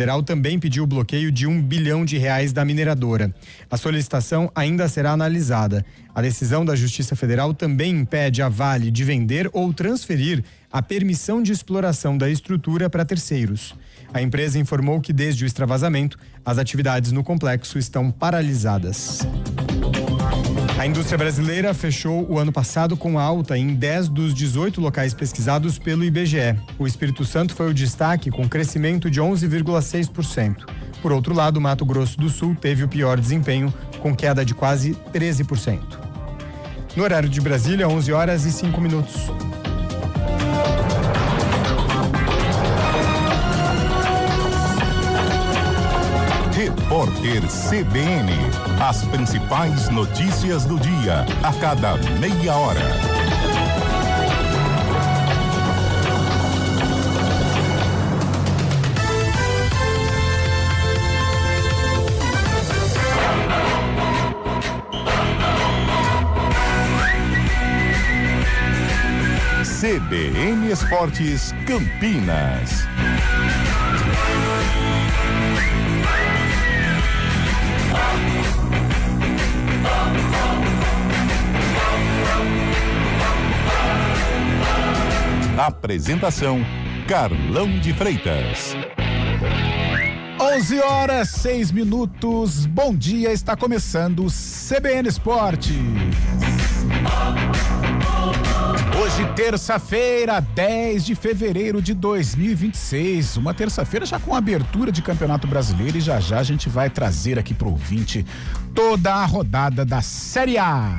Federal também pediu o bloqueio de R$1 bilhão da mineradora. A solicitação ainda será analisada. A decisão da Justiça Federal também impede a Vale de vender ou transferir a permissão de exploração da estrutura para terceiros. A empresa informou que desde o extravasamento, as atividades no complexo estão paralisadas. A indústria brasileira fechou o ano passado com alta em 10 dos 18 locais pesquisados pelo IBGE. O Espírito Santo foi o destaque, com crescimento de 11,6%. Por outro lado, Mato Grosso do Sul teve o pior desempenho, com queda de quase 13%. No horário de Brasília, 11h05. Repórter CBN. As principais notícias do dia, a cada meia hora. CBN Esportes Campinas. Apresentação: Carlão de Freitas. 11h06. Bom dia, está começando o CBN Esportes. Hoje, terça-feira, 10 de fevereiro de 2026. Uma terça-feira já com abertura de Campeonato Brasileiro, e já a gente vai trazer aqui pro ouvinte toda a rodada da Série A.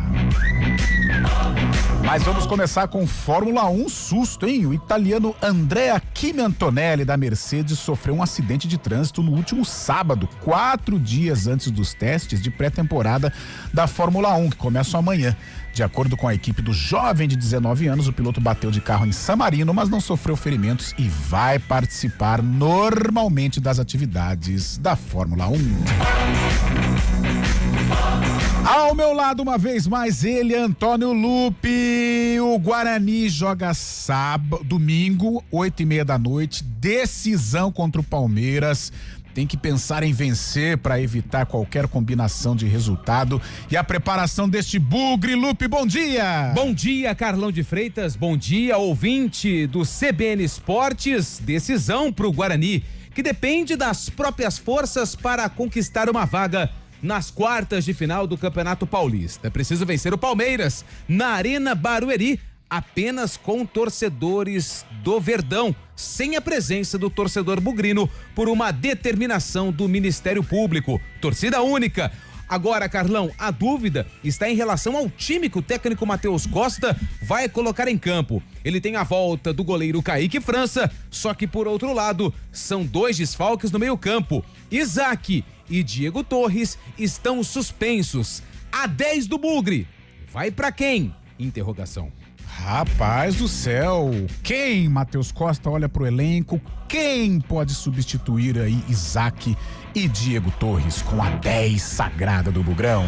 Mas vamos começar com Fórmula 1, susto, hein? O italiano Andrea Kimi Antonelli, da Mercedes, sofreu um acidente de trânsito no último sábado, 4 dias antes dos testes de pré-temporada da Fórmula 1, que começam amanhã. De acordo com a equipe do jovem de 19 anos, o piloto bateu de carro em San Marino, mas não sofreu ferimentos e vai participar normalmente das atividades da Fórmula 1. Ao meu lado, uma vez mais, ele, Antônio Lupi. O Guarani joga domingo, 20h30, decisão contra o Palmeiras. Tem que pensar em vencer para evitar qualquer combinação de resultado. E a preparação deste bugre, Lupe, bom dia! Bom dia, Carlão de Freitas, bom dia, ouvinte do CBN Esportes. Decisão pro Guarani, que depende das próprias forças para conquistar uma vaga nas quartas de final do Campeonato Paulista. É preciso vencer o Palmeiras na Arena Barueri, apenas com torcedores do Verdão, sem a presença do torcedor bugrino, por uma determinação do Ministério Público. Torcida única. Agora, Carlão, a dúvida está em relação ao time que o técnico Matheus Costa vai colocar em campo. Ele tem a volta do goleiro Kaique França, só que por outro lado, são 2 desfalques no meio-campo. Isaac e Diego Torres estão suspensos. A 10 do Bugre vai pra quem? Interrogação. Rapaz do céu, quem, Matheus Costa, olha pro elenco, quem pode substituir aí Isaac e Diego Torres com a 10 sagrada do Bugrão?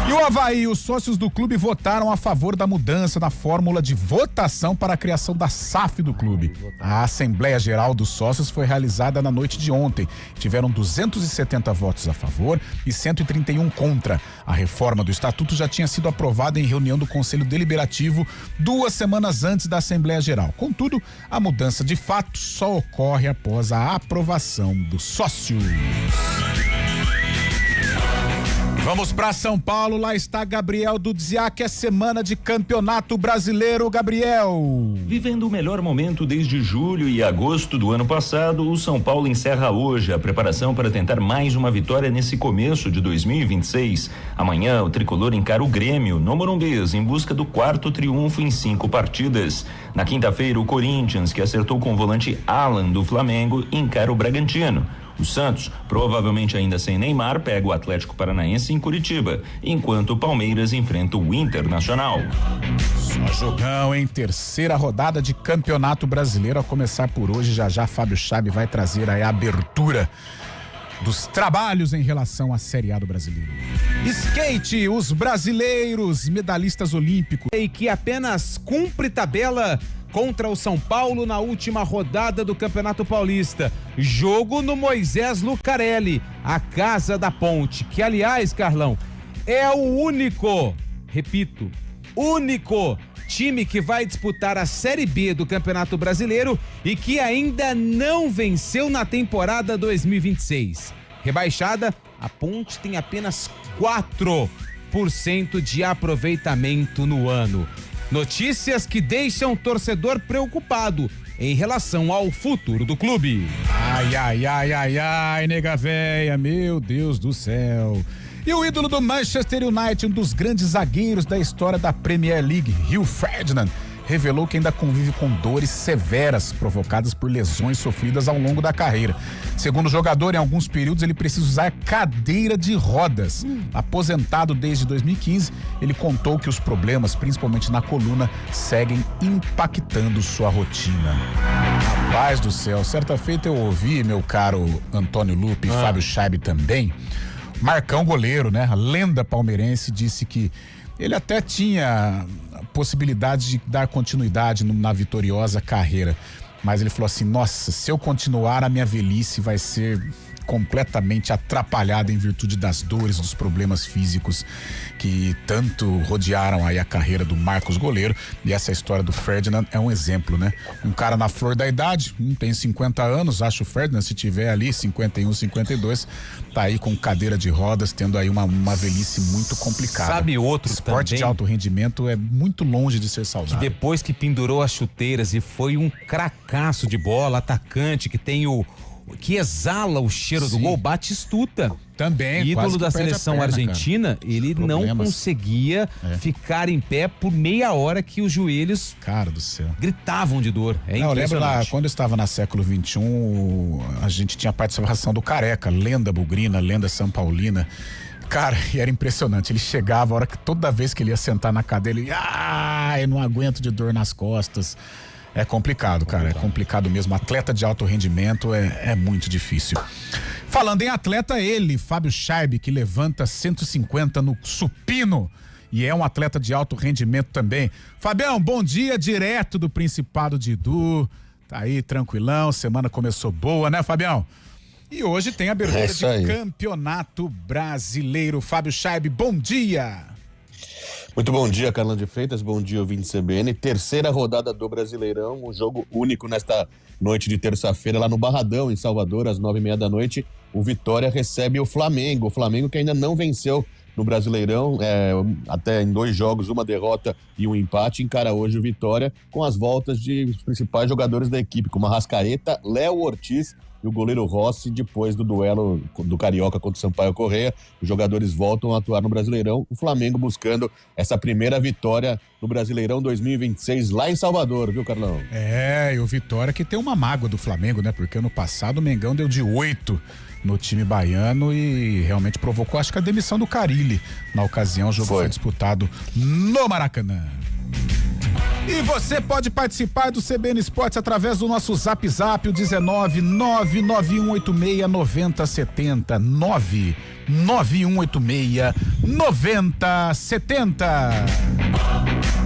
E o Avaí, os sócios do clube votaram a favor da mudança na fórmula de votação para a criação da SAF do clube. A Assembleia Geral dos Sócios foi realizada na noite de ontem. Tiveram 270 votos a favor e 131 contra. A reforma do estatuto já tinha sido aprovada em reunião do Conselho Deliberativo 2 semanas antes da Assembleia Geral. Contudo, a mudança de fato só ocorre após a aprovação dos sócios. Vamos para São Paulo, lá está Gabriel Dudziak, é semana de Campeonato Brasileiro. Gabriel. Vivendo o melhor momento desde julho e agosto do ano passado, o São Paulo encerra hoje a preparação para tentar mais uma vitória nesse começo de 2026. Amanhã o tricolor encara o Grêmio no Morumbês em busca do 4º triunfo em 5 partidas. Na quinta-feira, o Corinthians, que acertou com o volante Alan do Flamengo, encara o Bragantino. O Santos, provavelmente ainda sem Neymar, pega o Atlético Paranaense em Curitiba, enquanto o Palmeiras enfrenta o Internacional. Só jogão, hein? Terceira rodada de Campeonato Brasileiro a começar por hoje. Já Fábio Chabe vai trazer aí a abertura dos trabalhos em relação à Série A do Brasileiro. Skate, os brasileiros medalhistas olímpicos. E que apenas cumpre tabela contra o São Paulo na última rodada do Campeonato Paulista. Jogo no Moisés Lucarelli, a Casa da Ponte, que aliás, Carlão, é o único, repito, único time que vai disputar a Série B do Campeonato Brasileiro e que ainda não venceu na temporada 2026. Rebaixada, a Ponte tem apenas 4% de aproveitamento no ano. Notícias que deixam o torcedor preocupado em relação ao futuro do clube. Ai, nega véia, meu Deus do céu. E o ídolo do Manchester United, um dos grandes zagueiros da história da Premier League, Rio Ferdinand, revelou que ainda convive com dores severas provocadas por lesões sofridas ao longo da carreira. Segundo o jogador, em alguns períodos ele precisa usar cadeira de rodas. Aposentado desde 2015, ele contou que os problemas, principalmente na coluna, seguem impactando sua rotina. Rapaz do céu, certa feita eu ouvi, meu caro Antônio Lupe e Fábio Scheib também, Marcão goleiro, né? A lenda palmeirense disse que ele até tinha possibilidade de dar continuidade na vitoriosa carreira, mas ele falou assim: nossa, se eu continuar, a minha velhice vai ser completamente atrapalhada em virtude das dores, dos problemas físicos que tanto rodearam aí a carreira do Marcos goleiro. E essa história do Ferdinand é um exemplo, né? Um cara na flor da idade, tem 50 anos, acho o Ferdinand, se tiver ali 51, 52, tá aí com cadeira de rodas, tendo aí uma velhice muito complicada. Sabe outro esporte também, de alto rendimento é muito longe de ser saudável. que depois que pendurou as chuteiras e foi um cracaço de bola, atacante que tem que exala o cheiro do gol, Batistuta. Também, ídolo da seleção argentina, ele não conseguia ficar em pé por meia hora que os joelhos, cara do céu, gritavam de dor. Eu lembro lá, quando eu estava na século XXI, a gente tinha a participação do Careca, lenda bugrina, lenda são paulina. Cara, e era impressionante, ele chegava, a hora que toda vez que ele ia sentar na cadeira, ele, eu não aguento de dor nas costas. É complicado, cara, é complicado mesmo. Atleta de alto rendimento é muito difícil. Falando em atleta, ele, Fábio Scheib, que levanta 150 no supino e é um atleta de alto rendimento também. Fabião, bom dia, direto do Principado de Itu. Tá aí, tranquilão, semana começou boa, né, Fabião? E hoje tem abertura de Campeonato Brasileiro. Fábio Scheib, bom dia! Muito bom dia, Carlão de Freitas, bom dia, ouvinte CBN. Terceira rodada do Brasileirão, um jogo único nesta noite de terça-feira lá no Barradão, em Salvador, às 9h30 da noite. O Vitória recebe o Flamengo que ainda não venceu no Brasileirão, até em 2 jogos, uma derrota e um empate. Encara hoje o Vitória com as voltas de principais jogadores da equipe, como Arrascaeta, Léo Ortiz e o goleiro Rossi. Depois do duelo do Carioca contra o Sampaio Corrêa, os jogadores voltam a atuar no Brasileirão. O Flamengo buscando essa primeira vitória no Brasileirão 2026 lá em Salvador, viu, Carlão? E o Vitória que tem uma mágoa do Flamengo, né? Porque ano passado o Mengão deu de 8 no time baiano e realmente provocou, acho que a demissão do Carille. Na ocasião, o jogo foi disputado no Maracanã. E você pode participar do CBN Esportes através do nosso Zap, o 19 99186 9070. 99186 9070.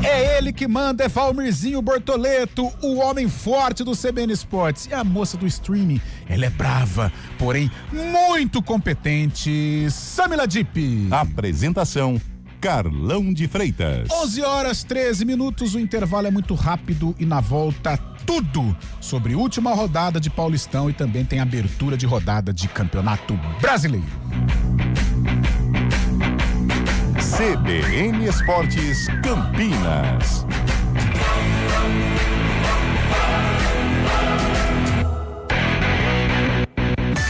É ele que manda, é Valmirzinho Bortoleto, o homem forte do CBN Esportes. E a moça do streaming, ela é brava, porém muito competente. Samila Dipp. Apresentação: Carlão de Freitas. 11h13, o intervalo é muito rápido e na volta tudo sobre última rodada de Paulistão e também tem abertura de rodada de Campeonato Brasileiro. CBN Esportes Campinas.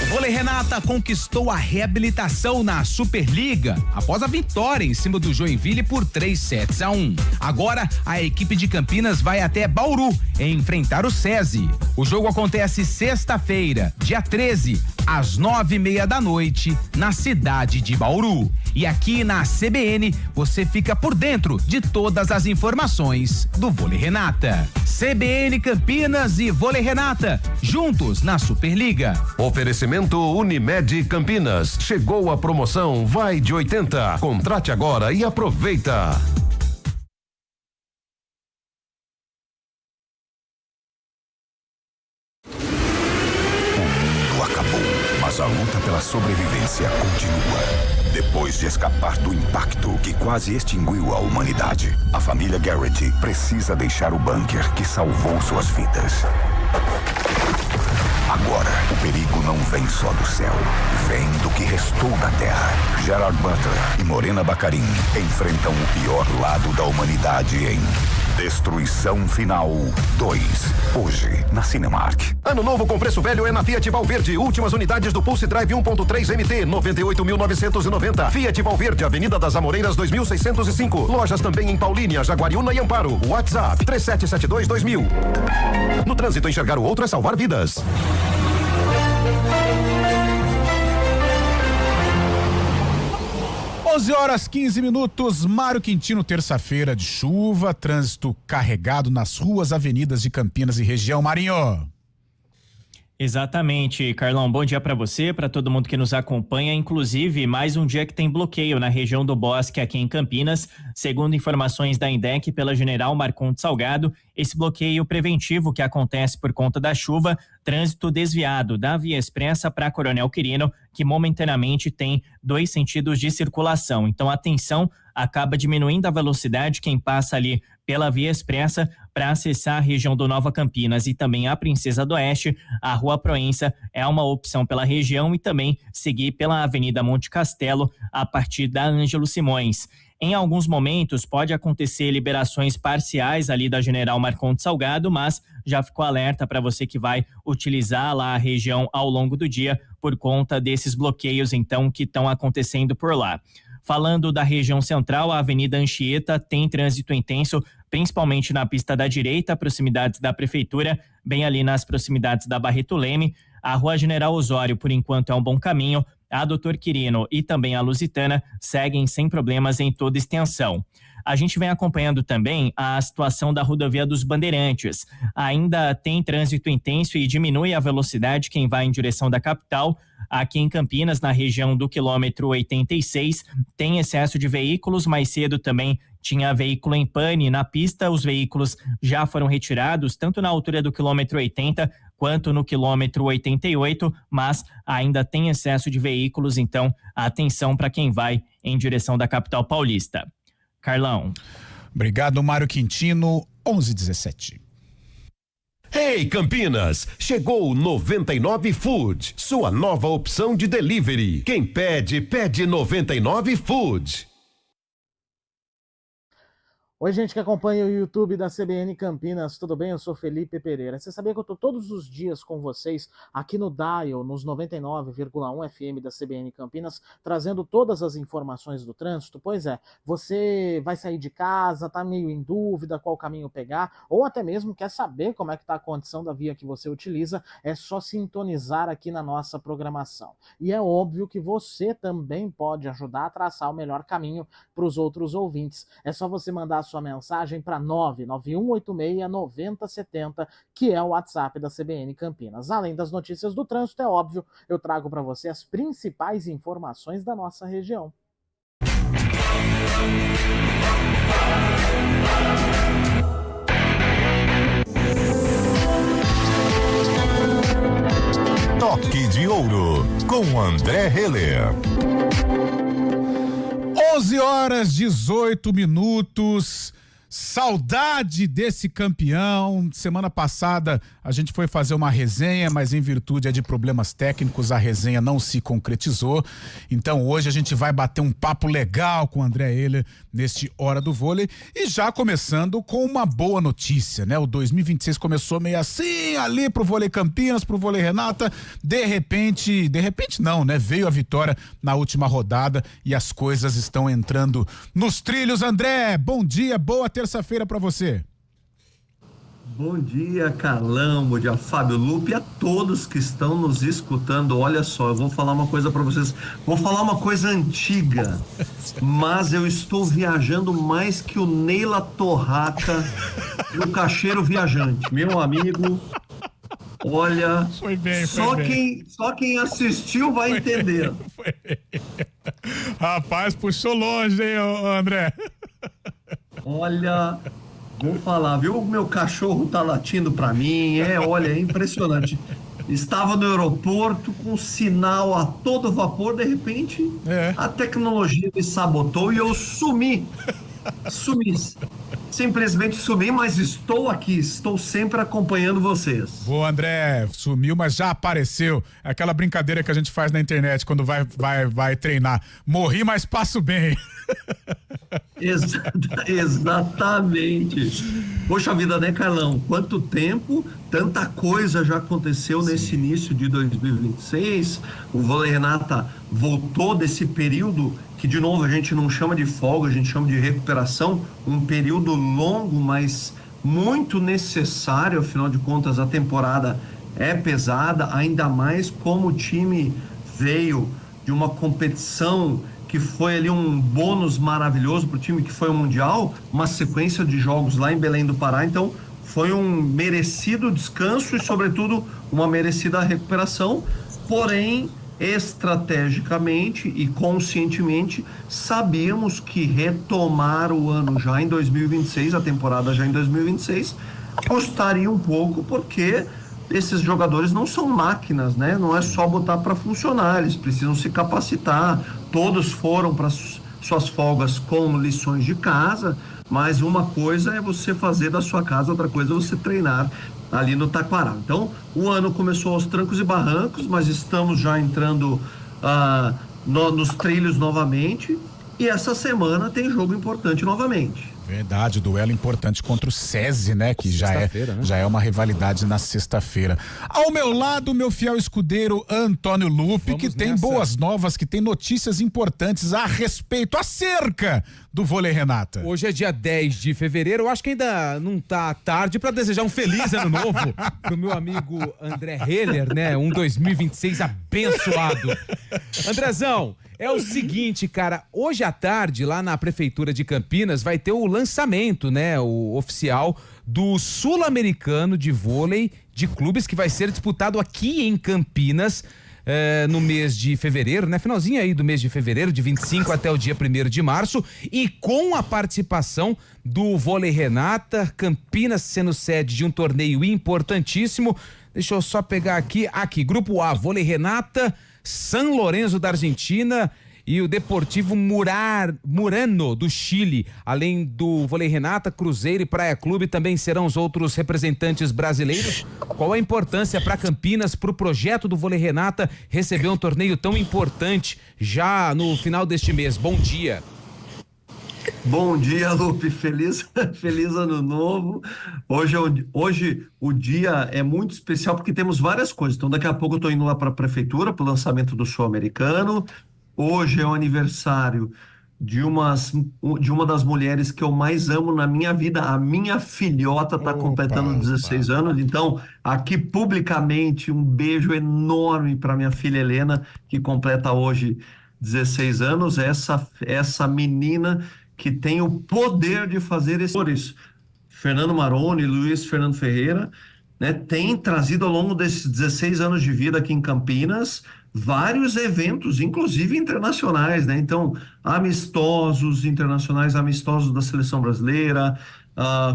O Vôlei Renata conquistou a reabilitação na Superliga após a vitória em cima do Joinville por 3-1. Agora, a equipe de Campinas vai até Bauru enfrentar o SESI. O jogo acontece sexta-feira, dia 13, às 9h30 da noite, na cidade de Bauru. E aqui na CBN, você fica por dentro de todas as informações do Vôlei Renata. CBN Campinas e Vôlei Renata, juntos na Superliga. Oferecimento Unimed Campinas. Chegou a promoção Vai de 80. Contrate agora e aproveita. Mas a luta pela sobrevivência continua. Depois de escapar do impacto que quase extinguiu a humanidade, a família Garrett precisa deixar o bunker que salvou suas vidas. Agora, o perigo não vem só do céu, vem do que restou da terra. Gerard Butler e Morena Baccarin enfrentam o pior lado da humanidade em Destruição Final 2, hoje na Cinemark. Ano novo com preço velho é na Fiat Valverde. Últimas unidades do Pulse Drive 1.3 MT, 98.990. Fiat Valverde, Avenida das Amoreiras, 2605. Lojas também em Paulínia, Jaguariúna e Amparo. WhatsApp 3772-2000. No trânsito, enxergar o outro é salvar vidas. Horas 15 minutos, Mário Quintino, terça-feira de chuva, trânsito carregado nas ruas, avenidas de Campinas e região. Marinho. Exatamente, Carlão. Bom dia para você, para todo mundo que nos acompanha. Inclusive, mais um dia que tem bloqueio na região do Bosque, aqui em Campinas. Segundo informações da INDEC pela General Marcondes Salgado, esse bloqueio preventivo que acontece por conta da chuva, trânsito desviado da Via Expressa para Coronel Quirino, que momentaneamente tem 2 sentidos de circulação. Então, atenção, acaba diminuindo a velocidade quem passa ali pela Via Expressa para acessar a região do Nova Campinas e também a Princesa do Oeste. A Rua Proença é uma opção pela região e também seguir pela Avenida Monte Castelo a partir da Ângelo Simões. Em alguns momentos pode acontecer liberações parciais ali da General Marcondes Salgado, mas já ficou alerta para você que vai utilizar lá a região ao longo do dia por conta desses bloqueios então que estão acontecendo por lá. Falando da região central, a Avenida Anchieta tem trânsito intenso, principalmente na pista da direita, proximidades da Prefeitura, bem ali nas proximidades da Barreto Leme. A Rua General Osório, por enquanto, é um bom caminho. A Doutor Quirino e também a Lusitana seguem sem problemas em toda extensão. A gente vem acompanhando também a situação da rodovia dos Bandeirantes. Ainda tem trânsito intenso e diminui a velocidade quem vai em direção da capital. Aqui em Campinas, na região do quilômetro 86, tem excesso de veículos. Mais cedo também tinha veículo em pane na pista. Os veículos já foram retirados, tanto na altura do quilômetro 80 quanto no quilômetro 88, mas ainda tem excesso de veículos, então atenção para quem vai em direção da capital paulista. Carlão. Obrigado, Mário Quintino, 11:17. Hey Campinas, chegou o 99 Food, sua nova opção de delivery. Quem pede, pede 99 Food. Oi, gente que acompanha o YouTube da CBN Campinas, tudo bem? Eu sou Felipe Pereira. Você sabia que eu tô todos os dias com vocês aqui no Dial, nos 99,1 FM da CBN Campinas, trazendo todas as informações do trânsito? Pois é, você vai sair de casa, tá meio em dúvida qual caminho pegar, ou até mesmo quer saber como é que tá a condição da via que você utiliza, é só sintonizar aqui na nossa programação. E é óbvio que você também pode ajudar a traçar o melhor caminho para os outros ouvintes. É só você mandar sua mensagem para 991869070, que é o WhatsApp da CBN Campinas. Além das notícias do trânsito, é óbvio, eu trago para você as principais informações da nossa região. Toque de Ouro, com André Heller. 11:18. Saudade desse campeão. Semana passada a gente foi fazer uma resenha, mas em virtude de problemas técnicos a resenha não se concretizou. Então hoje a gente vai bater um papo legal com o André Heller neste Hora do Vôlei e já começando com uma boa notícia, né? O 2026 começou meio assim ali pro Vôlei Campinas, pro Vôlei Renata. De repente não, né? Veio a vitória na última rodada e as coisas estão entrando nos trilhos. André, bom dia, boa terça-feira para você. Bom dia, Carlão, bom dia, Fábio Lupe e a todos que estão nos escutando. Olha só, eu vou falar uma coisa para vocês, vou falar uma coisa antiga, mas eu estou viajando mais que o Neila Torraca no Cacheiro Viajante, meu amigo. Olha, foi bem. Só quem assistiu vai entender. Rapaz, puxou longe, hein, André? Olha, vou falar, viu? O meu cachorro tá latindo pra mim, olha, é impressionante. estava no aeroporto com sinal a todo vapor, de repente a tecnologia me sabotou e eu sumi. Simplesmente sumi, mas estou aqui, estou sempre acompanhando vocês. Boa, André, sumiu, mas já apareceu. É aquela brincadeira que a gente faz na internet quando vai treinar. Morri, mas passo bem. Exatamente. Poxa vida, né, Carlão? Quanto tempo, tanta coisa já aconteceu nesse início de 2026. O Vôlei Renata voltou desse período que, de novo, a gente não chama de folga, a gente chama de recuperação, um período longo, mas muito necessário. Afinal de contas, a temporada é pesada, ainda mais como o time veio de uma competição que foi ali um bônus maravilhoso para o time, que foi o Mundial, uma sequência de jogos lá em Belém do Pará. Então foi um merecido descanso e, sobretudo, uma merecida recuperação. Porém, estrategicamente e conscientemente, sabíamos que retomar o ano já em 2026, a temporada já em 2026, custaria um pouco, porque esses jogadores não são máquinas, né? Não é só botar para funcionar, eles precisam se capacitar. Todos foram para suas folgas com lições de casa, mas uma coisa é você fazer da sua casa, outra coisa é você treinar ali no Taquará. Então, o ano começou aos trancos e barrancos, mas estamos já entrando nos trilhos novamente, e essa semana tem jogo importante novamente. Verdade, duelo importante contra o SESI, né? Que já é uma rivalidade na sexta-feira. Ao meu lado, meu fiel escudeiro Antônio Lupe, que tem boas novas, que tem notícias importantes a respeito, acerca do Vôlei Renata. Hoje é dia 10 de fevereiro, eu acho que ainda não tá tarde para desejar um feliz ano novo pro meu amigo André Heller, né? Um 2026 abençoado. Andrezão, é o seguinte, cara, hoje à tarde, lá na Prefeitura de Campinas, vai ter o lançamento, né, o oficial do Sul-Americano de Vôlei de Clubes, que vai ser disputado aqui em Campinas, no mês de fevereiro, né, finalzinho aí do mês de fevereiro, de 25 até o dia 1º de março, e com a participação do Vôlei Renata, Campinas sendo sede de um torneio importantíssimo. Deixa eu só pegar aqui, Grupo A, Vôlei Renata, San Lorenzo da Argentina e o Deportivo Murano do Chile. Além do Vôlei Renata, Cruzeiro e Praia Clube também serão os outros representantes brasileiros. Qual a importância para Campinas, para o projeto do Vôlei Renata receber um torneio tão importante já no final deste mês? Bom dia. Bom dia, Lupe, feliz ano novo. Hoje o dia é muito especial porque temos várias coisas. Então daqui a pouco eu estou indo lá para a prefeitura para o lançamento do Sul-Americano. Hoje é o aniversário de uma das mulheres que eu mais amo na minha vida. A minha filhota está completando 16 anos. Então, aqui publicamente, um beijo enorme para minha filha Helena, que completa hoje 16 anos. Essa menina que tem o poder de fazer isso. Fernando Maroni, Luiz Fernando Ferreira, né, tem trazido ao longo desses 16 anos de vida aqui em Campinas vários eventos, inclusive internacionais, né? Então, amistosos internacionais, amistosos da Seleção Brasileira,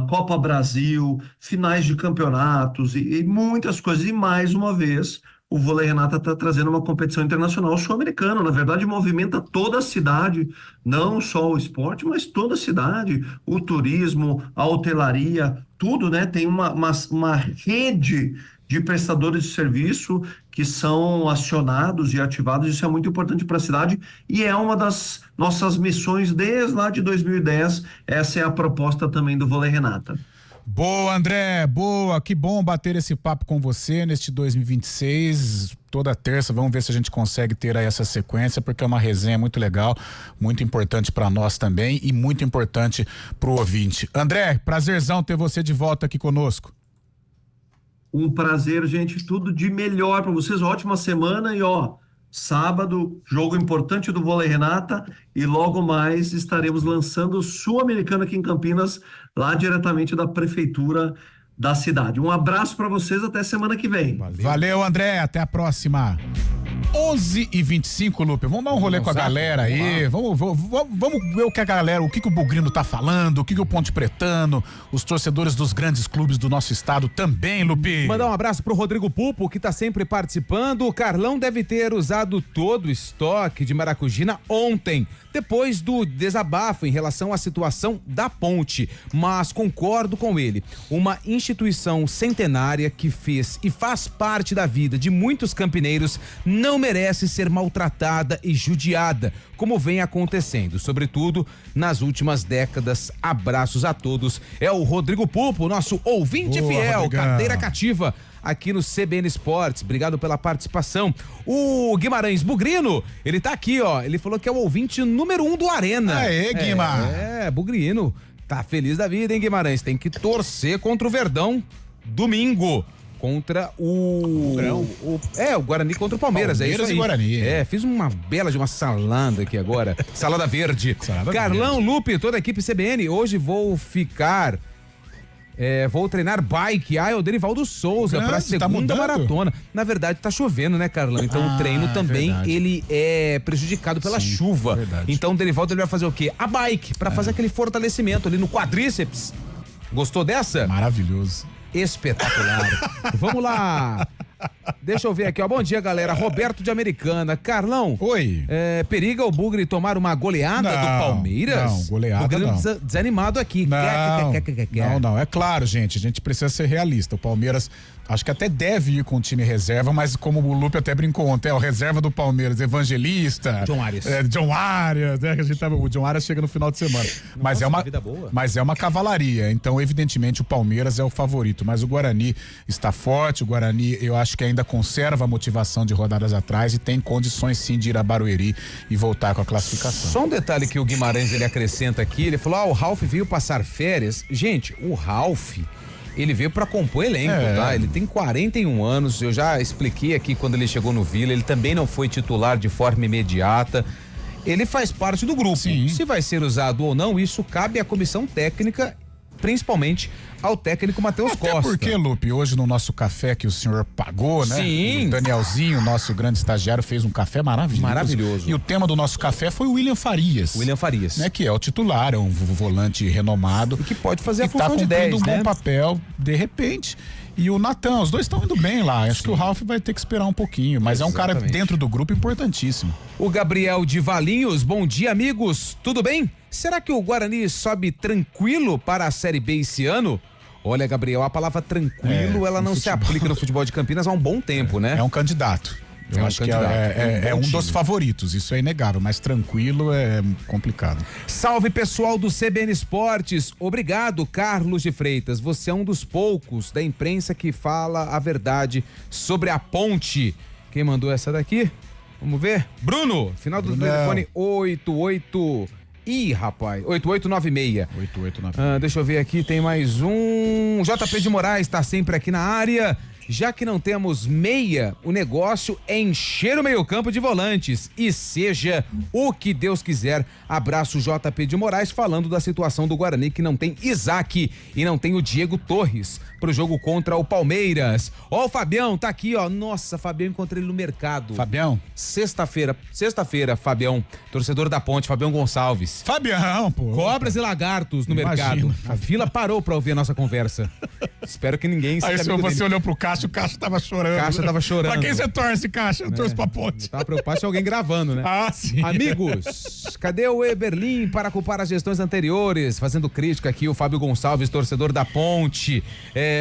Copa Brasil, finais de campeonatos e muitas coisas. E mais uma vez, o Vôlei Renata está trazendo uma competição internacional sul-americana. Na verdade, movimenta toda a cidade, não só o esporte, mas toda a cidade, o turismo, a hotelaria, tudo, né? Tem uma rede de prestadores de serviço que são acionados e ativados. Isso é muito importante para a cidade e é uma das nossas missões desde lá de 2010. Essa é a proposta também do Vôlei Renata. Boa, André, boa, que bom bater esse papo com você neste 2026, toda terça, vamos ver se a gente consegue ter aí essa sequência, porque é uma resenha muito legal, muito importante para nós também e muito importante para o ouvinte. André, prazerzão ter você de volta aqui conosco. Um prazer, gente, tudo de melhor para vocês, ótima semana e sábado, jogo importante do Vôlei Renata e logo mais estaremos lançando o Sul-Americano aqui em Campinas, lá diretamente da prefeitura da cidade. Um abraço para vocês, até semana que vem. Valeu, André, até a próxima. 11h25, Lupe. Vamos dar um rolê com a galera aí. Vamos ver o que o Bugrino tá falando, o que o Ponte Pretano, os torcedores dos grandes clubes do nosso estado também, Lupe. Mandar um abraço pro Rodrigo Pupo, que tá sempre participando. O Carlão deve ter usado todo o estoque de maracujina ontem, depois do desabafo em relação à situação da ponte. Mas concordo com ele. Uma instituição centenária que fez e faz parte da vida de muitos campineiros não merece ser maltratada e judiada, como vem acontecendo, sobretudo nas últimas décadas. Abraços a todos. É o Rodrigo Pupo, nosso ouvinte fiel, Rodrigão. cadeira cativa aqui no CBN Esportes. Obrigado pela participação. O Guimarães Bugrino, ele tá aqui, ó. Ele falou que é o ouvinte número 1 do Arena. Aê, Guima. Bugrino. Tá feliz da vida, hein, Guimarães? Tem que torcer contra o Verdão domingo. Contra o Guarani contra o Palmeiras, é isso aí. E Guarani. Fiz uma bela de uma salada aqui agora. Salada verde. Carlão, verde. Lupe, toda a equipe CBN, hoje vou treinar bike. É o Derivaldo Souza pra segunda maratona. Na verdade, tá chovendo, né, Carlão? Então o treino também, ele é prejudicado pela chuva. Verdade. Então o Derivaldo, ele vai fazer o quê? A bike, pra fazer aquele fortalecimento ali no quadríceps. Gostou dessa? Maravilhoso. Espetacular. Vamos lá. Deixa eu ver aqui, ó. Bom dia, galera. Roberto de Americana. Carlão. Oi. Periga o Bugre tomar uma goleada do Palmeiras? Não, goleada Bugre não. Desanimado aqui. Não. É claro, gente. A gente precisa ser realista. O Palmeiras, acho que até deve ir com o time reserva, mas como o Lupe até brincou ontem, o reserva do Palmeiras, Evangelista. John Arias. John Arias, né? O John Arias chega no final de semana. Mas é uma cavalaria. Então, evidentemente, o Palmeiras é o favorito. Mas o Guarani está forte. O Guarani, eu acho que ainda conserva a motivação de rodadas atrás e tem condições sim de ir a Barueri e voltar com a classificação. Só um detalhe que o Guimarães ele acrescenta aqui, ele falou: o Ralf veio passar férias. Gente, o Ralf, ele veio pra compor elenco, tá? Ele tem 41 anos, eu já expliquei aqui quando ele chegou no Vila, ele também não foi titular de forma imediata. Ele faz parte do grupo. Sim. Se vai ser usado ou não, isso cabe à comissão técnica, principalmente ao técnico Matheus Costa. Até porque, Lupe, hoje no nosso café que o senhor pagou, né? Sim. O Danielzinho, nosso grande estagiário, fez um café maravilhoso. E o tema do nosso café foi o William Farias. Né? Que é o titular, é um volante renomado. E que pode fazer a função tá de 10, um bom papel, de repente. E o Natan, os dois estão indo bem lá. Acho que o Ralf vai ter que esperar um pouquinho, mas é um cara dentro do grupo importantíssimo. O Gabriel de Valinhos, bom dia, amigos. Tudo bem? Será que o Guarani sobe tranquilo para a Série B esse ano? Olha, Gabriel, a palavra tranquilo, ela não se aplica no futebol de Campinas há um bom tempo, né? É um candidato. Eu acho que é um dos favoritos, isso é inegável, mas tranquilo é complicado. Salve, pessoal do CBN Esportes. Obrigado, Carlos de Freitas. Você é um dos poucos da imprensa que fala a verdade sobre a ponte. Quem mandou essa daqui? Vamos ver. Bruno, final do telefone 88... Ih, rapaz, 8896. 8896. Deixa eu ver aqui, tem mais um. JP de Moraes tá sempre aqui na área. Já que não temos meia, o negócio é encher o meio-campo de volantes. E seja o que Deus quiser. Abraço, JP de Moraes, falando da situação do Guarani, que não tem Isaac e não tem o Diego Torres pro jogo contra o Palmeiras. Ó, o Fabião tá aqui, ó. Nossa, Fabião, encontrei ele no mercado. Fabião? Sexta-feira, Fabião, torcedor da Ponte, Fabião Gonçalves. Fabião, pô. Cobras e lagartos no mercado. A fila parou pra ouvir a nossa conversa. Espero que ninguém se Aí você olhou pro Caixa, o Caixa tava chorando. Caixa tava chorando. Pra quem você torce, Caixa? Eu torço pra Ponte. Tava preocupado se alguém gravando, né? Ah, sim. Amigos, cadê o Eberlin para culpar as gestões anteriores? Fazendo crítica aqui, o Fábio Gonçalves, torcedor da Ponte.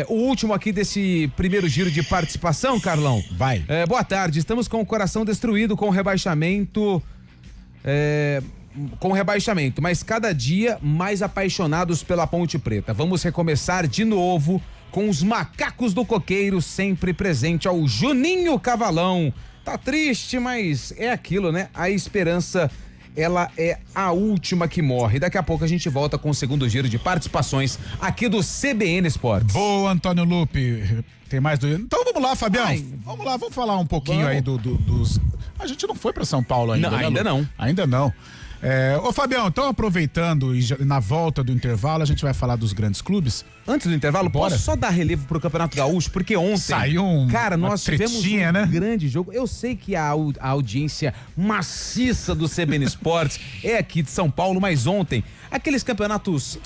O último aqui desse primeiro giro de participação, Carlão. Vai. Boa tarde, estamos com o coração destruído com o rebaixamento. Mas cada dia mais apaixonados pela Ponte Preta. Vamos recomeçar de novo com os macacos do coqueiro sempre presente ao Juninho Cavalão. Tá triste, mas é aquilo, né? A esperança, ela é a última que morre. Daqui a pouco a gente volta com o segundo giro de participações aqui do CBN Esportes. Boa, Antônio Lupe. Tem mais do... Então vamos lá, Fabião. Vamos lá, vamos falar um pouquinho aí dos... A gente não foi pra São Paulo ainda, não, né, ainda Lu? não. Ainda não. Ô Fabião, então aproveitando e na volta do intervalo a gente vai falar dos grandes clubes. Antes do intervalo, Bora. posso só dar relevo pro Campeonato Gaúcho, porque ontem Saiu nós tivemos tretinha, né? grande jogo. Eu sei que a audiência maciça do CBN Esportes é aqui de São Paulo, mas ontem, aqueles campeonatos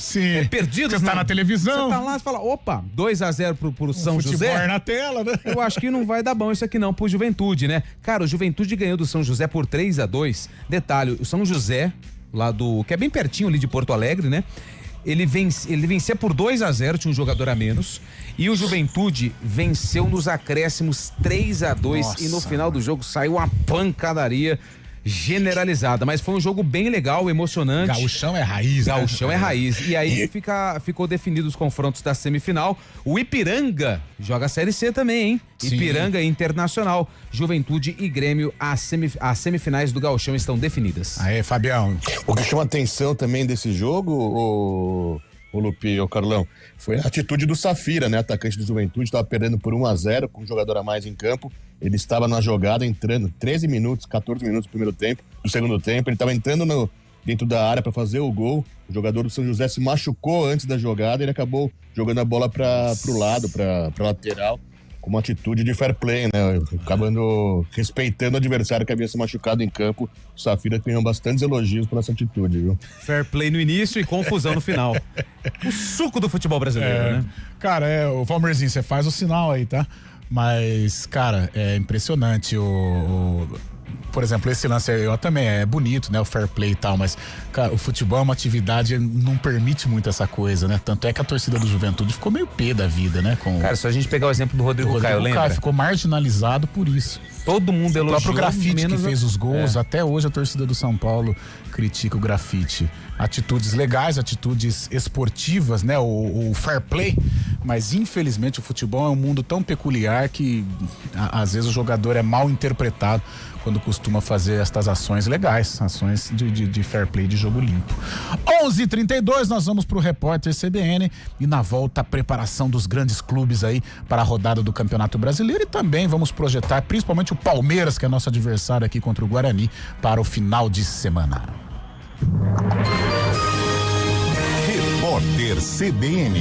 perdidos. Você tá na televisão. Você tá lá e fala, opa, 2-0 pro São José. Futebol na tela, né? Eu acho que não vai dar bom isso aqui não pro Juventude, né? Cara, o Juventude ganhou do São José por 3-2. Detalhe, o São José, que é bem pertinho ali de Porto Alegre, né? Ele vencia por 2-0, tinha um jogador a menos. E o Juventude venceu nos acréscimos 3-2. E no final do jogo saiu uma pancadaria generalizada, mas foi um jogo bem legal, emocionante. Gauchão é raiz, Gauchão é raiz. E aí ficou definido os confrontos da semifinal. O Ipiranga joga a Série C também, hein? Sim. Ipiranga Internacional, Juventude e Grêmio, as semifinais do Gauchão estão definidas. Aí, Fabião. O que chama atenção também desse jogo, o Lupi, o Carlão, foi a atitude do Safira, né? Atacante do Juventude, estava perdendo por 1-0 com um jogador a mais em campo. Ele estava na jogada entrando 13 minutos, 14 minutos do segundo tempo. Ele estava entrando dentro da área para fazer o gol. O jogador do São José se machucou antes da jogada e ele acabou jogando a bola pro lado, pra lateral, com uma atitude de fair play, né? Acabando respeitando o adversário que havia se machucado em campo. O Safira ganhou bastantes elogios por essa atitude, viu? Fair play no início e confusão no final. O suco do futebol brasileiro, né? Cara, o Valmerzinho, você faz o sinal aí, tá? Mas, cara, é impressionante por exemplo, esse lance também é bonito, né? O fair play e tal, mas, cara, o futebol é uma atividade, não permite muito essa coisa, né? Tanto é que a torcida do Juventude ficou meio pé da vida, né? Cara, se a gente pegar o exemplo do Rodrigo Caio, lembra? Ficou marginalizado por isso. Todo mundo elogiou. O próprio Grafite que fez os gols, até hoje a torcida do São Paulo critica o Grafite. Atitudes legais, atitudes esportivas, né? O fair play, mas infelizmente o futebol é um mundo tão peculiar que às vezes o jogador é mal interpretado quando costuma fazer estas ações legais, ações de fair play, de jogo limpo. 11h32, nós vamos pro Repórter CBN e na volta a preparação dos grandes clubes aí para a rodada do Campeonato Brasileiro e também vamos projetar principalmente o Palmeiras, que é nosso adversário aqui contra o Guarani, para o final de semana. Repórter CBN.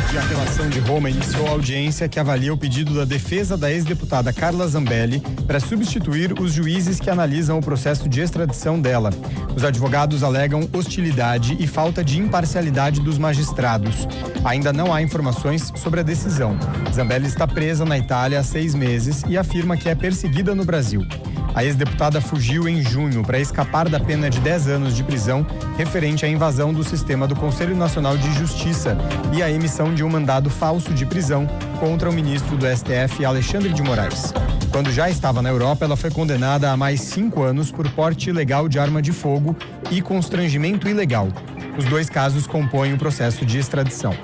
A apelação de Roma iniciou a audiência que avalia o pedido da defesa da ex-deputada Carla Zambelli para substituir os juízes que analisam o processo de extradição dela. Os advogados alegam hostilidade e falta de imparcialidade dos magistrados. Ainda não há informações sobre a decisão. Zambelli está presa na Itália há 6 meses e afirma que é perseguida no Brasil. A ex-deputada fugiu em junho para escapar da pena de 10 anos de prisão referente à invasão do sistema do Conselho Nacional de Justiça e à emissão de um mandado falso de prisão contra o ministro do STF, Alexandre de Moraes. Quando já estava na Europa, ela foi condenada a mais 5 anos por porte ilegal de arma de fogo e constrangimento ilegal. Os 2 casos compõem o processo de extradição.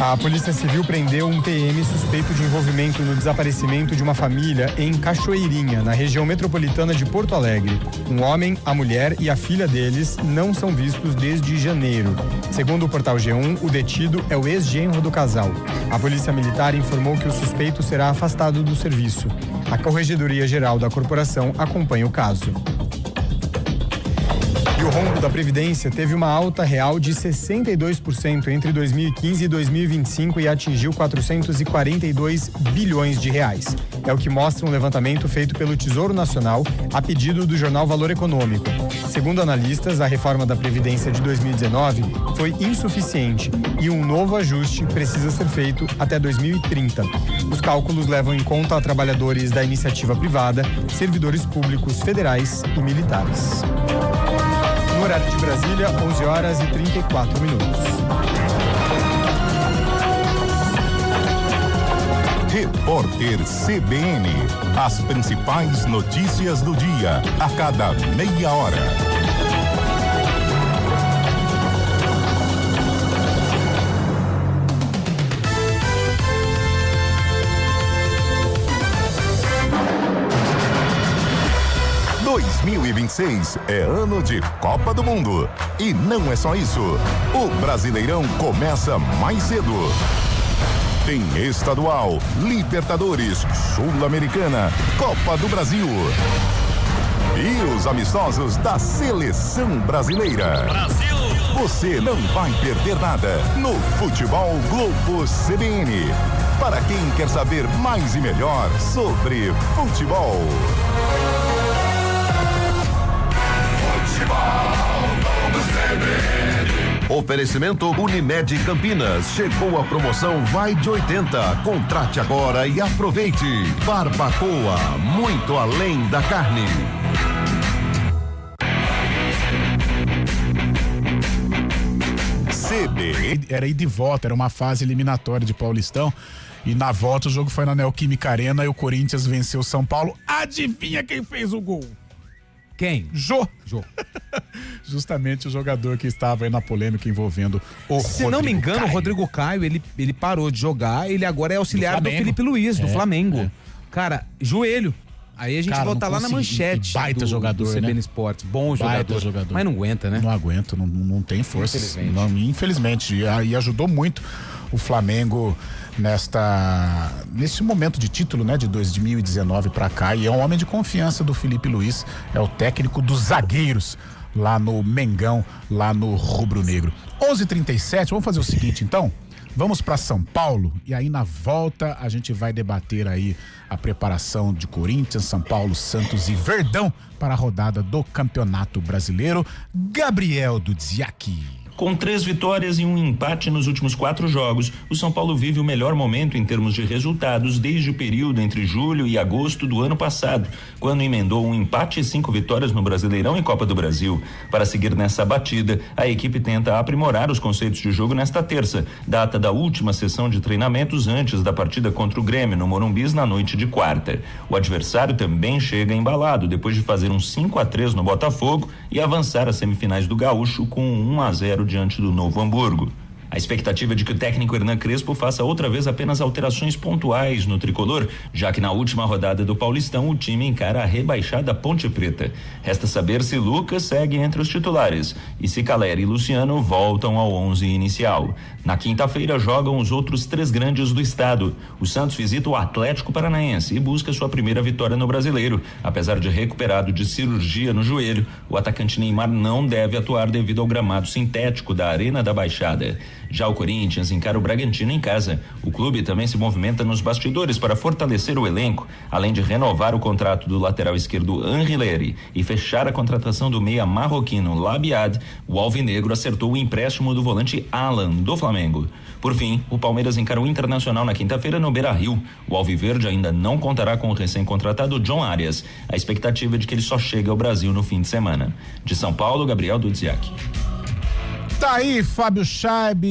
A Polícia Civil prendeu um PM suspeito de envolvimento no desaparecimento de uma família em Cachoeirinha, na região metropolitana de Porto Alegre. Um homem, a mulher e a filha deles não são vistos desde janeiro. Segundo o portal G1, o detido é o ex-genro do casal. A Polícia Militar informou que o suspeito será afastado do serviço. A Corregedoria Geral da Corporação acompanha o caso. E o rombo da Previdência teve uma alta real de 62% entre 2015 e 2025 e atingiu 442 bilhões de reais. É o que mostra um levantamento feito pelo Tesouro Nacional a pedido do jornal Valor Econômico. Segundo analistas, a reforma da Previdência de 2019 foi insuficiente e um novo ajuste precisa ser feito até 2030. Os cálculos levam em conta trabalhadores da iniciativa privada, servidores públicos federais e militares. No horário de Brasília, 11h34. Repórter CBN. As principais notícias do dia, a cada meia hora. Em 2026 é ano de Copa do Mundo. E não é só isso. O Brasileirão começa mais cedo. Tem estadual, Libertadores, Sul-Americana, Copa do Brasil. E os amistosos da Seleção Brasileira. Brasil! Você não vai perder nada no Futebol Globo CBN. Para quem quer saber mais e melhor sobre futebol. Oferecimento Unimed Campinas. Chegou a promoção Vai de 80. Contrate agora e aproveite. Barbacoa, muito além da carne. Era ir de volta, era uma fase eliminatória de Paulistão. E na volta o jogo foi na Neoquímica Arena e o Corinthians venceu o São Paulo. Adivinha quem fez o gol? Quem? Jô. Jô. Justamente o jogador que estava aí na polêmica envolvendo o Se não me engano, Caio. o Rodrigo Caio, ele parou de jogar, ele agora é auxiliar do Felipe Luiz, do Flamengo. Cara, joelho. Aí a gente volta lá na manchete. Baita jogador, do CBN né? Esportes. Bom Baita jogador. Mas não aguenta, né? Não aguenta, não tem força. Infelizmente. Infelizmente. E ajudou muito o Flamengo nesse momento de título, né, de 2019 pra cá, e é um homem de confiança do Felipe Luiz, é o técnico dos zagueiros lá no Mengão, lá no Rubro Negro. 11h37, vamos fazer o seguinte então, vamos pra São Paulo e aí na volta a gente vai debater aí a preparação de Corinthians, São Paulo, Santos e Verdão para a rodada do Campeonato Brasileiro. Gabriel Dudziak. Com 3 vitórias e um empate nos últimos 4 jogos, o São Paulo vive o melhor momento em termos de resultados desde o período entre julho e agosto do ano passado, quando emendou um empate e 5 vitórias no Brasileirão e Copa do Brasil. Para seguir nessa batida, a equipe tenta aprimorar os conceitos de jogo nesta terça, data da última sessão de treinamentos antes da partida contra o Grêmio no Morumbis na noite de quarta. O adversário também chega embalado depois de fazer um 5-3 no Botafogo e avançar às semifinais do Gaúcho com 1-0 diante do Novo Hamburgo. A expectativa é de que o técnico Hernan Crespo faça outra vez apenas alterações pontuais no tricolor, já que na última rodada do Paulistão o time encara a rebaixada Ponte Preta. Resta saber se Lucas segue entre os titulares e se Caleri e Luciano voltam ao 11 inicial. Na quinta-feira jogam os outros 3 grandes do estado. O Santos visita o Atlético Paranaense e busca sua primeira vitória no Brasileiro. Apesar de recuperado de cirurgia no joelho, o atacante Neymar não deve atuar devido ao gramado sintético da Arena da Baixada. Já o Corinthians encara o Bragantino em casa. O clube também se movimenta nos bastidores para fortalecer o elenco, além de renovar o contrato do lateral esquerdo Anrileri e fechar a contratação do meia marroquino Labiad. O alvinegro acertou o empréstimo do volante Alan, do Flamengo. Por fim, o Palmeiras encara o Internacional na quinta-feira no Beira-Rio. O alviverde ainda não contará com o recém-contratado John Arias. A expectativa é de que ele só chegue ao Brasil no fim de semana. De São Paulo, Gabriel Dudziak. Tá aí, Fábio Chaib,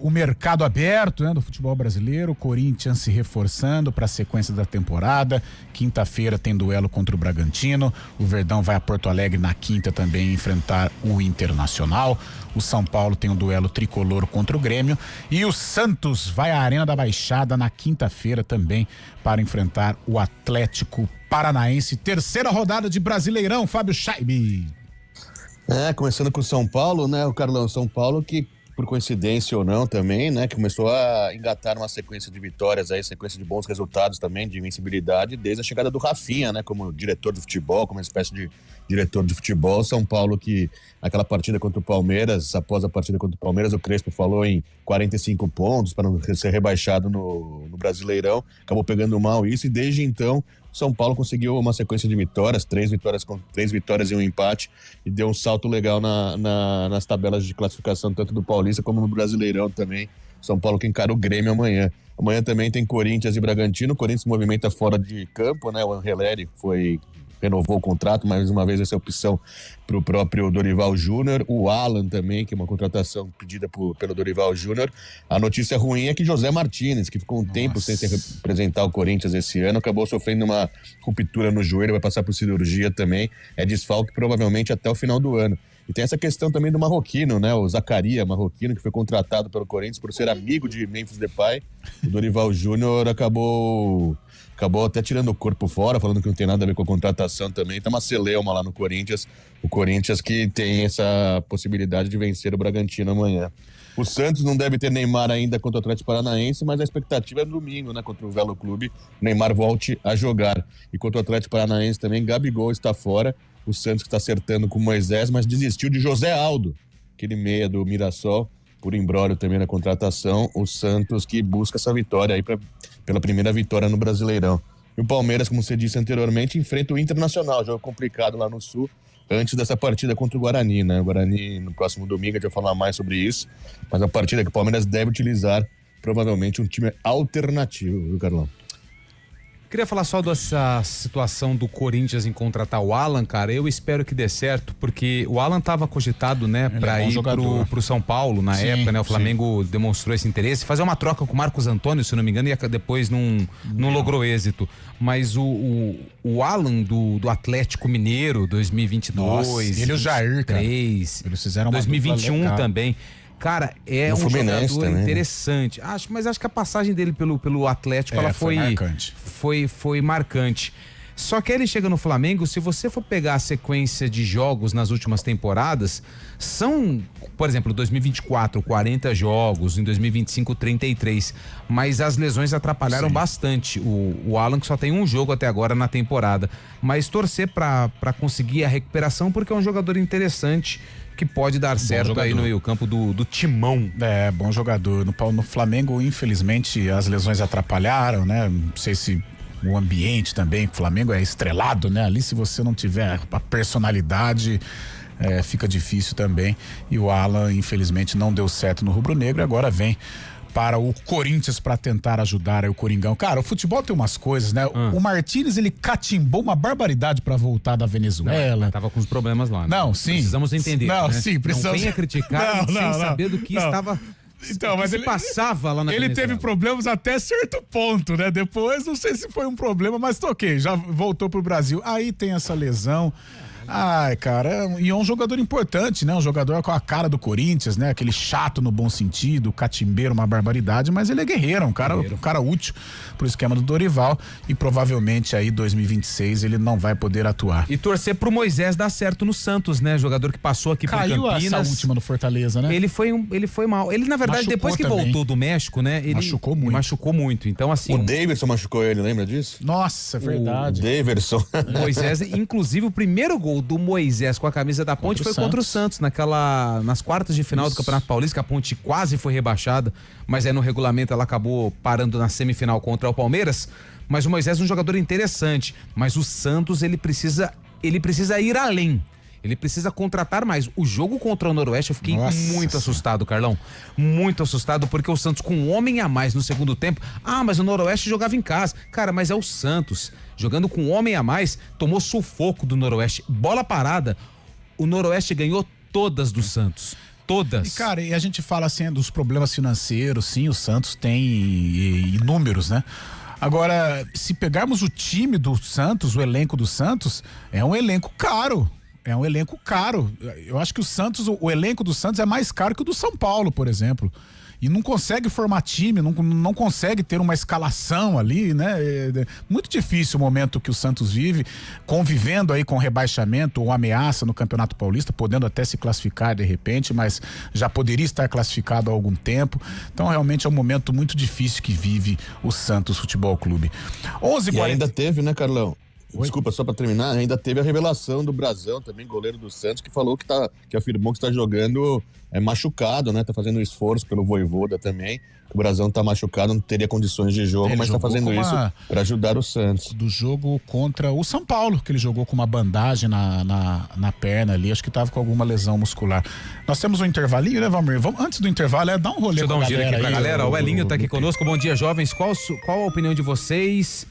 o mercado aberto, né, do futebol brasileiro, o Corinthians se reforçando para a sequência da temporada. Quinta-feira tem duelo contra o Bragantino, o Verdão vai a Porto Alegre na quinta também enfrentar o Internacional. O São Paulo tem um duelo tricolor contra o Grêmio e o Santos vai à Arena da Baixada na quinta-feira também para enfrentar o Atlético Paranaense. Terceira rodada de Brasileirão, Fábio Chaib. Começando com o São Paulo, né, o Carlão, São Paulo que, por coincidência ou não também, né, que começou a engatar uma sequência de vitórias aí, sequência de bons resultados também, de invencibilidade, desde a chegada do Rafinha, né, como diretor de futebol, como uma espécie de diretor de futebol. São Paulo que, aquela partida contra o Palmeiras, após a partida contra o Palmeiras, o Crespo falou em 45 pontos para não ser rebaixado no Brasileirão, acabou pegando mal isso e desde então São Paulo conseguiu uma sequência de vitórias, 3 vitórias e um empate, e deu um salto legal nas tabelas de classificação, tanto do Paulista como no Brasileirão também. São Paulo que encara o Grêmio amanhã. Amanhã também tem Corinthians e Bragantino. O Corinthians se movimenta fora de campo, né? O Anrileri renovou o contrato, mais uma vez essa opção para o próprio Dorival Júnior. O Alan também, que é uma contratação pedida pelo Dorival Júnior. A notícia ruim é que José Martínez, que ficou um tempo sem se representar o Corinthians esse ano, acabou sofrendo uma ruptura no joelho, vai passar por cirurgia também. É desfalque provavelmente até o final do ano. E tem essa questão também do marroquino, né? O Zacaria Marroquino, que foi contratado pelo Corinthians por ser amigo de Memphis Depay. O Dorival Júnior acabou até tirando o corpo fora, falando que não tem nada a ver com a contratação também. Tá uma celeuma lá no Corinthians. O Corinthians que tem essa possibilidade de vencer o Bragantino amanhã. O Santos não deve ter Neymar ainda contra o Atlético Paranaense, mas a expectativa é domingo, né? Contra o Velo Clube, Neymar volte a jogar. E contra o Atlético Paranaense também, Gabigol está fora. O Santos que está acertando com o Moisés, mas desistiu de José Aldo, aquele meia do Mirassol, por imbróglio também na contratação. O Santos que busca essa vitória aí pela primeira vitória no Brasileirão. E o Palmeiras, como você disse anteriormente, enfrenta o Internacional, jogo complicado lá no Sul, antes dessa partida contra o Guarani, né? O Guarani, no próximo domingo, a gente vai falar mais sobre isso, mas a partida que o Palmeiras deve utilizar, provavelmente, um time alternativo, viu, Carlão? Queria falar só dessa situação do Corinthians em contratar o Alan, cara. Eu espero que dê certo, porque o Alan estava cogitado, né, para ir pro São Paulo na época, né? O Flamengo demonstrou esse interesse, fazer uma troca com o Marcos Antônio, se não me engano, e depois não logrou êxito. Mas o Alan do Atlético Mineiro 2022, Nossa, ele e o Jair, cara. Eles fizeram uma 2021 também. Cara, é um jogador também, interessante. Né? Mas acho que a passagem dele pelo Atlético ela foi marcante. Foi marcante. Só que ele chega no Flamengo, se você for pegar a sequência de jogos nas últimas temporadas, são, por exemplo, 2024, 40 jogos, em 2025, 33. Mas as lesões atrapalharam bastante. O Alan que só tem um jogo até agora na temporada. Mas torcer pra conseguir a recuperação, porque é um jogador interessante que pode dar certo aí no meio-campo do Timão. É, bom jogador. No Flamengo, infelizmente, as lesões atrapalharam, né? Não sei se o ambiente também, o Flamengo é estrelado, né? Ali, se você não tiver a personalidade, fica difícil também. E o Alan, infelizmente, não deu certo no rubro-negro, agora vem para o Corinthians para tentar ajudar aí o Coringão. Cara, o futebol tem umas coisas, né? O Martínez, ele catimbou uma barbaridade para voltar da Venezuela. Tava com os problemas lá. Né? Não, sim. Precisamos entender. Não, né? sim, precisamos. Não venha criticar sem saber do que estava... Então, mas ele passava lá na Ele Venezuela. teve problemas até certo ponto, né? Depois, não sei se foi um problema, mas ok, já voltou pro Brasil. Aí tem essa lesão. Ai, cara, e é um jogador importante, né? Um jogador com a cara do Corinthians, né? Aquele chato no bom sentido, catimbeiro, uma barbaridade, mas ele é guerreiro, um cara útil pro esquema do Dorival e provavelmente aí 2026 ele não vai poder atuar. E torcer pro Moisés dar certo no Santos, né? Jogador que passou aqui por Campinas. Caiu essa última no Fortaleza, né? Ele foi mal. Ele, na verdade, machucou depois que também. voltou do México, né? Ele machucou muito. Então, assim... O Daverson machucou ele, lembra disso? Nossa, verdade. O Daverson. Moisés, inclusive, o primeiro gol do Moisés com a camisa da Ponte foi contra o Santos, nas quartas de final do Campeonato Paulista, que a Ponte quase foi rebaixada, mas aí no regulamento ela acabou parando na semifinal contra o Palmeiras. Mas o Moisés é um jogador interessante, mas o Santos ele precisa ir além. Ele precisa contratar mais. O jogo contra o Noroeste eu fiquei muito assustado, Carlão. Muito assustado, porque o Santos com um homem a mais no segundo tempo. Mas o Noroeste jogava em casa. Cara, mas é o Santos. Jogando com um homem a mais, tomou sufoco do Noroeste. Bola parada. O Noroeste ganhou todas do Santos. Todas. E, cara, e a gente fala assim dos problemas financeiros, sim, o Santos tem inúmeros, né? Agora, se pegarmos o time do Santos, o elenco do Santos, é um elenco caro. É um elenco caro. Eu acho que o elenco do Santos é mais caro que o do São Paulo, por exemplo. E não consegue formar time, não consegue ter uma escalação ali, né? É muito difícil o momento que o Santos vive, convivendo aí com rebaixamento ou ameaça no Campeonato Paulista, podendo até se classificar de repente, mas já poderia estar classificado há algum tempo. Então realmente é um momento muito difícil que vive o Santos Futebol Clube. 11h40. E ainda teve, né, Carlão? Desculpa, só pra terminar, ainda teve a revelação do Brazão, também goleiro do Santos, que falou que afirmou que está jogando machucado, né? Tá fazendo um esforço pelo Vojvoda também. O Brazão tá machucado, não teria condições de jogo, mas tá fazendo isso para ajudar o Santos. Do jogo contra o São Paulo, que ele jogou com uma bandagem na perna ali, acho que tava com alguma lesão muscular. Nós temos um intervalinho, né, Valmir? Antes do intervalo, dá um rolê. Deixa eu dar um giro aqui pra galera. O Elinho tá aqui conosco. Bom dia, jovens. Qual a opinião de vocês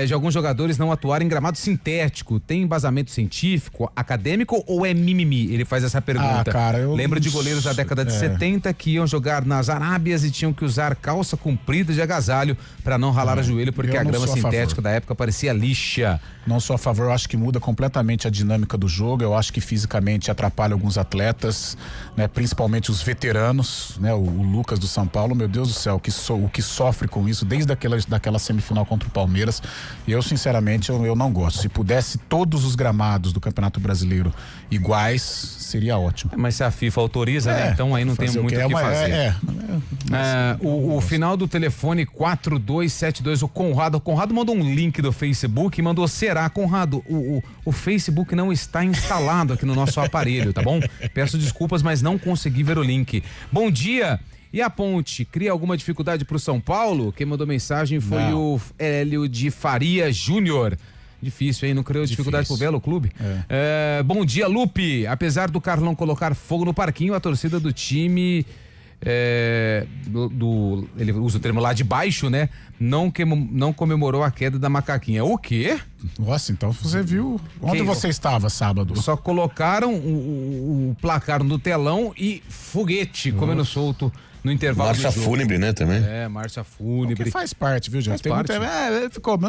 de alguns jogadores não atuarem em gramado sintético? Tem embasamento científico, acadêmico ou é mimimi? Ele faz essa pergunta. Cara, eu lembro de goleiros da década de 70 que iam jogar nas Arábias e tinham que usar calça comprida de agasalho para não ralar o joelho, porque a grama sintética da época parecia lixa. Não sou a favor, eu acho que muda completamente a dinâmica do jogo, eu acho que fisicamente atrapalha alguns atletas, né? Principalmente os veteranos, né? O Lucas do São Paulo, meu Deus do céu, o que sofre com isso desde daquela semifinal contra o Palmeiras. Eu, sinceramente, eu não gosto. Se pudesse todos os gramados do Campeonato Brasileiro iguais, seria ótimo. Mas se a FIFA autoriza, né? Então aí não tem muito o que fazer. O final do telefone 4272, o Conrado mandou um link do Facebook e mandou: será, Conrado, o Facebook não está instalado aqui no nosso aparelho, tá bom? Peço desculpas, mas não consegui ver o link. Bom dia. E a ponte, cria alguma dificuldade pro São Paulo? Quem mandou mensagem foi o Hélio de Faria Júnior. Difícil, hein? Não criou dificuldade pro Belo Clube? Bom dia, Lupe. Apesar do Carlão colocar fogo no parquinho, a torcida do time... ele usa o termo lá de baixo, né? Não comemorou a queda da macaquinha. O quê? Nossa, então você viu. Onde você estava sábado? Só colocaram o placar no telão e foguete comendo solto no intervalo. Marcha fúnebre, né, também? Marcha fúnebre. Que faz parte, viu, gente? Faz parte.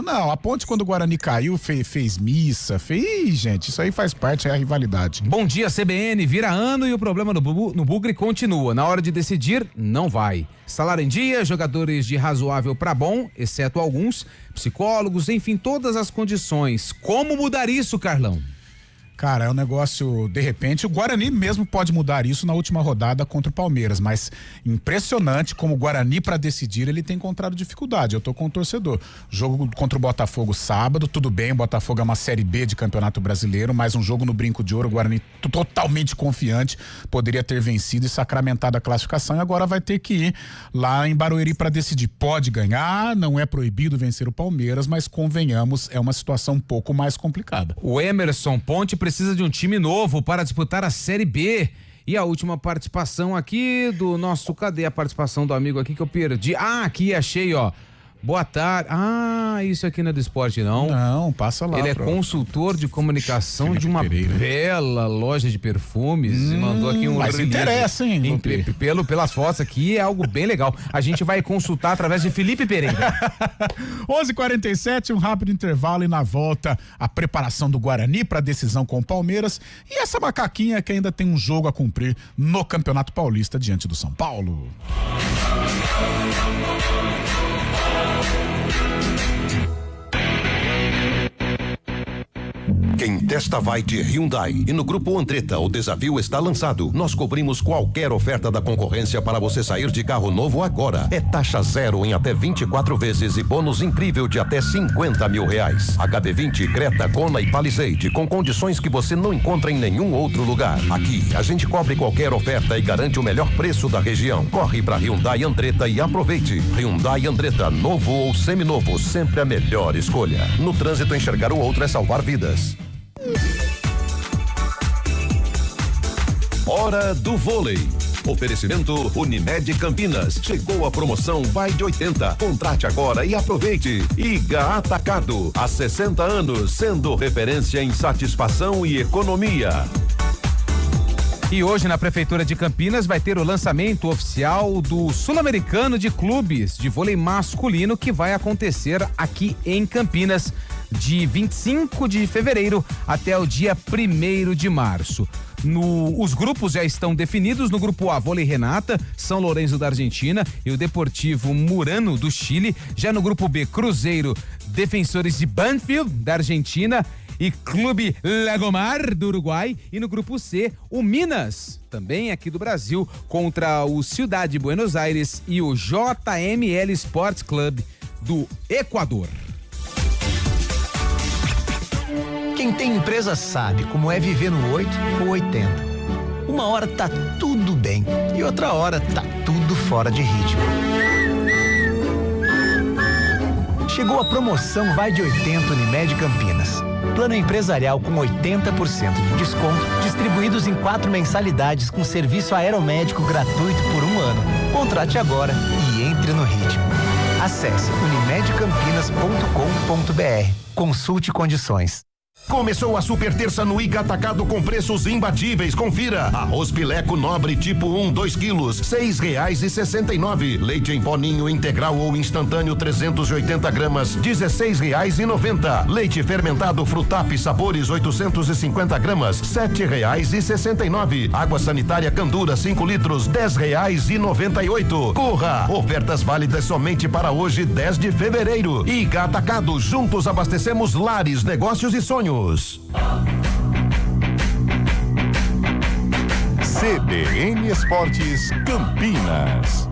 Não, a ponte quando o Guarani caiu, fez missa, gente, isso aí faz parte, é a rivalidade. Bom dia, CBN, vira ano e o problema no Bugre continua. Na hora de decidir, não vai. Salário em dia, jogadores de razoável pra bom, exceto alguns, psicólogos, enfim, todas as condições. Como mudar isso, Carlão? Cara, é um negócio, de repente, o Guarani mesmo pode mudar isso na última rodada contra o Palmeiras, mas impressionante como o Guarani, para decidir, ele tem encontrado dificuldade. Eu tô com o torcedor. Jogo contra o Botafogo sábado, tudo bem, o Botafogo é uma Série B de Campeonato Brasileiro, mas um jogo no Brinco de Ouro, o Guarani totalmente confiante, poderia ter vencido e sacramentado a classificação, e agora vai ter que ir lá em Barueri para decidir. Pode ganhar, não é proibido vencer o Palmeiras, mas convenhamos, é uma situação um pouco mais complicada. O Emerson Ponte precisa de um time novo para disputar a Série B. E a última participação aqui do nosso... Cadê a participação do amigo aqui que eu perdi? Aqui, achei, ó. Boa tarde. Isso aqui não é do esporte, não. Não, passa lá. Ele é consultor de comunicação Felipe de uma bela loja de perfumes. E mandou aqui um... Mas interessa, hein? Pelas fotos aqui, é algo bem legal. A gente vai consultar através de Felipe Pereira. 11h47, um rápido intervalo e na volta a preparação do Guarani para a decisão com o Palmeiras e essa macaquinha que ainda tem um jogo a cumprir no Campeonato Paulista diante do São Paulo. Quem testa vai de Hyundai e no Grupo Andretta o desafio está lançado. Nós cobrimos qualquer oferta da concorrência para você sair de carro novo agora. É taxa zero em até 24 vezes e bônus incrível de até R$50 mil. HB20, Creta, Kona e Palisade com condições que você não encontra em nenhum outro lugar. Aqui a gente cobre qualquer oferta e garante o melhor preço da região. Corre para Hyundai Andretta e aproveite. Hyundai Andretta, novo ou seminovo, sempre a melhor escolha. No trânsito, enxergar o outro é salvar vidas. Hora do vôlei. Oferecimento Unimed Campinas. Chegou a promoção Vai de 80. Contrate agora e aproveite. Iga Atacado. Há 60 anos, sendo referência em satisfação e economia. E hoje na Prefeitura de Campinas vai ter o lançamento oficial do Sul-Americano de Clubes de Vôlei Masculino que vai acontecer aqui em Campinas de 25 de fevereiro até o dia 1º de março. Os grupos já estão definidos. No grupo A, Vôlei Renata, São Lourenço da Argentina e o Deportivo Murano do Chile. Já no grupo B, Cruzeiro, Defensores de Banfield da Argentina e Clube Lagomar do Uruguai. E no grupo C, o Minas, também aqui do Brasil, contra o Ciudad de Buenos Aires e o JML Sports Club do Equador. Quem tem empresa sabe como é viver no 8 ou 80. Uma hora tá tudo bem e outra hora tá tudo fora de ritmo. Chegou a promoção Vai de 80 Unimed Campinas. Plano empresarial com 80% de desconto, distribuídos em 4 mensalidades com serviço aeromédico gratuito por 1 ano. Contrate agora e entre no ritmo. Acesse unimedcampinas.com.br. Consulte condições. Começou a super terça no Ica Atacado com preços imbatíveis. Confira. Arroz Pileco Nobre tipo 1, 2 quilos, R$6,69. Leite em pó Ninho integral ou instantâneo 380 gramas, R$16,90. Leite fermentado Frutap Sabores 850 gramas, R$7,69. Água sanitária Candura 5 litros, R$10,98. Corra! Ofertas válidas somente para hoje, 10 de fevereiro. Ica Atacado, juntos abastecemos lares, negócios e sonhos. CBN Esportes Campinas.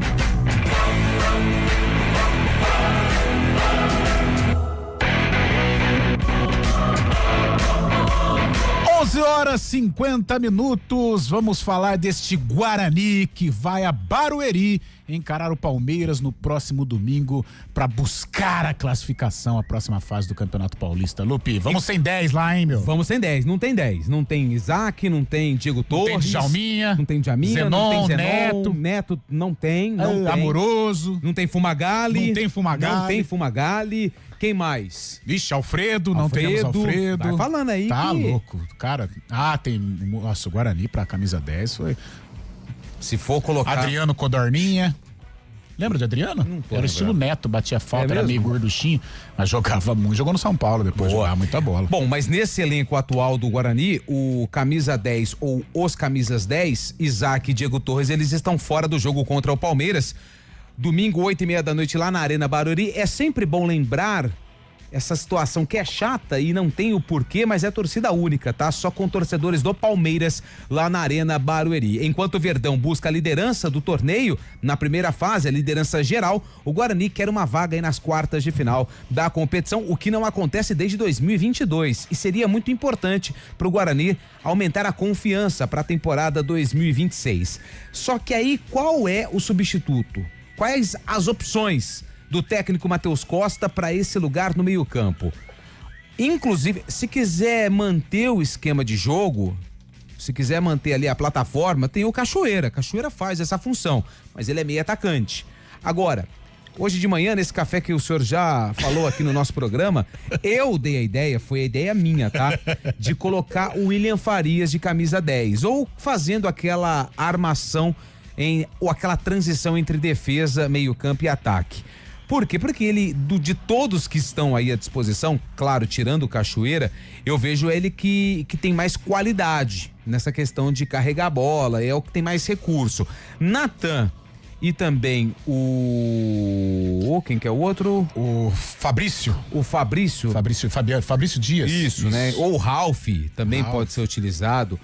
Horas 50 minutos, vamos falar deste Guarani que vai a Barueri encarar o Palmeiras no próximo domingo para buscar a classificação à próxima fase do Campeonato Paulista. Lupe, vamos sem 10 lá, hein, meu? Vamos sem 10, não tem 10. Não tem Isaac, não tem Diego Torres. Não tem Djalminha. Não tem Djalminha, Zenon, não tem Zenon. Neto. Neto não tem. Amoroso. Não tem Fumagalli. Não tem Fumagalli. Não tem Fumagalli. Quem mais? Vixe, Alfredo, não temos Alfredo. Vai falando aí. Tá louco. Cara, tem. Nossa, o Guarani pra camisa 10 foi. Se for colocar. Adriano Codorninha. Lembra de Adriano? Era estilo Neto, batia falta, era meio gorduchinho, mas jogava muito, jogou no São Paulo depois, jogava muita bola. Bom, mas nesse elenco atual do Guarani, o camisa 10 ou os camisas 10, Isaac e Diego Torres, eles estão fora do jogo contra o Palmeiras. Domingo, 8:30 da noite, lá na Arena Barueri. É sempre bom lembrar essa situação que é chata e não tem o porquê, mas é torcida única, tá? Só com torcedores do Palmeiras lá na Arena Barueri. Enquanto o Verdão busca a liderança do torneio, na primeira fase, a liderança geral, o Guarani quer uma vaga aí nas quartas de final da competição, o que não acontece desde 2022. E seria muito importante para o Guarani aumentar a confiança para a temporada 2026. Só que aí, qual é o substituto? Quais as opções do técnico Matheus Costa para esse lugar no meio-campo? Inclusive, se quiser manter o esquema de jogo, se quiser manter ali a plataforma, tem o Cachoeira. Cachoeira faz essa função, mas ele é meio atacante. Agora, hoje de manhã, nesse café que o senhor já falou aqui no nosso programa, eu dei a ideia, foi a ideia minha, tá? De colocar o William Farias de camisa 10, ou fazendo aquela armação ou aquela transição entre defesa, meio-campo e ataque. Por quê? Porque ele, de todos que estão aí à disposição, claro, tirando o Cachoeira, eu vejo ele que tem mais qualidade nessa questão de carregar a bola, é o que tem mais recurso. Natan e também quem que é o outro? O Fabrício. Fabrício Dias. Isso, né? Ou o Ralf também pode ser utilizado.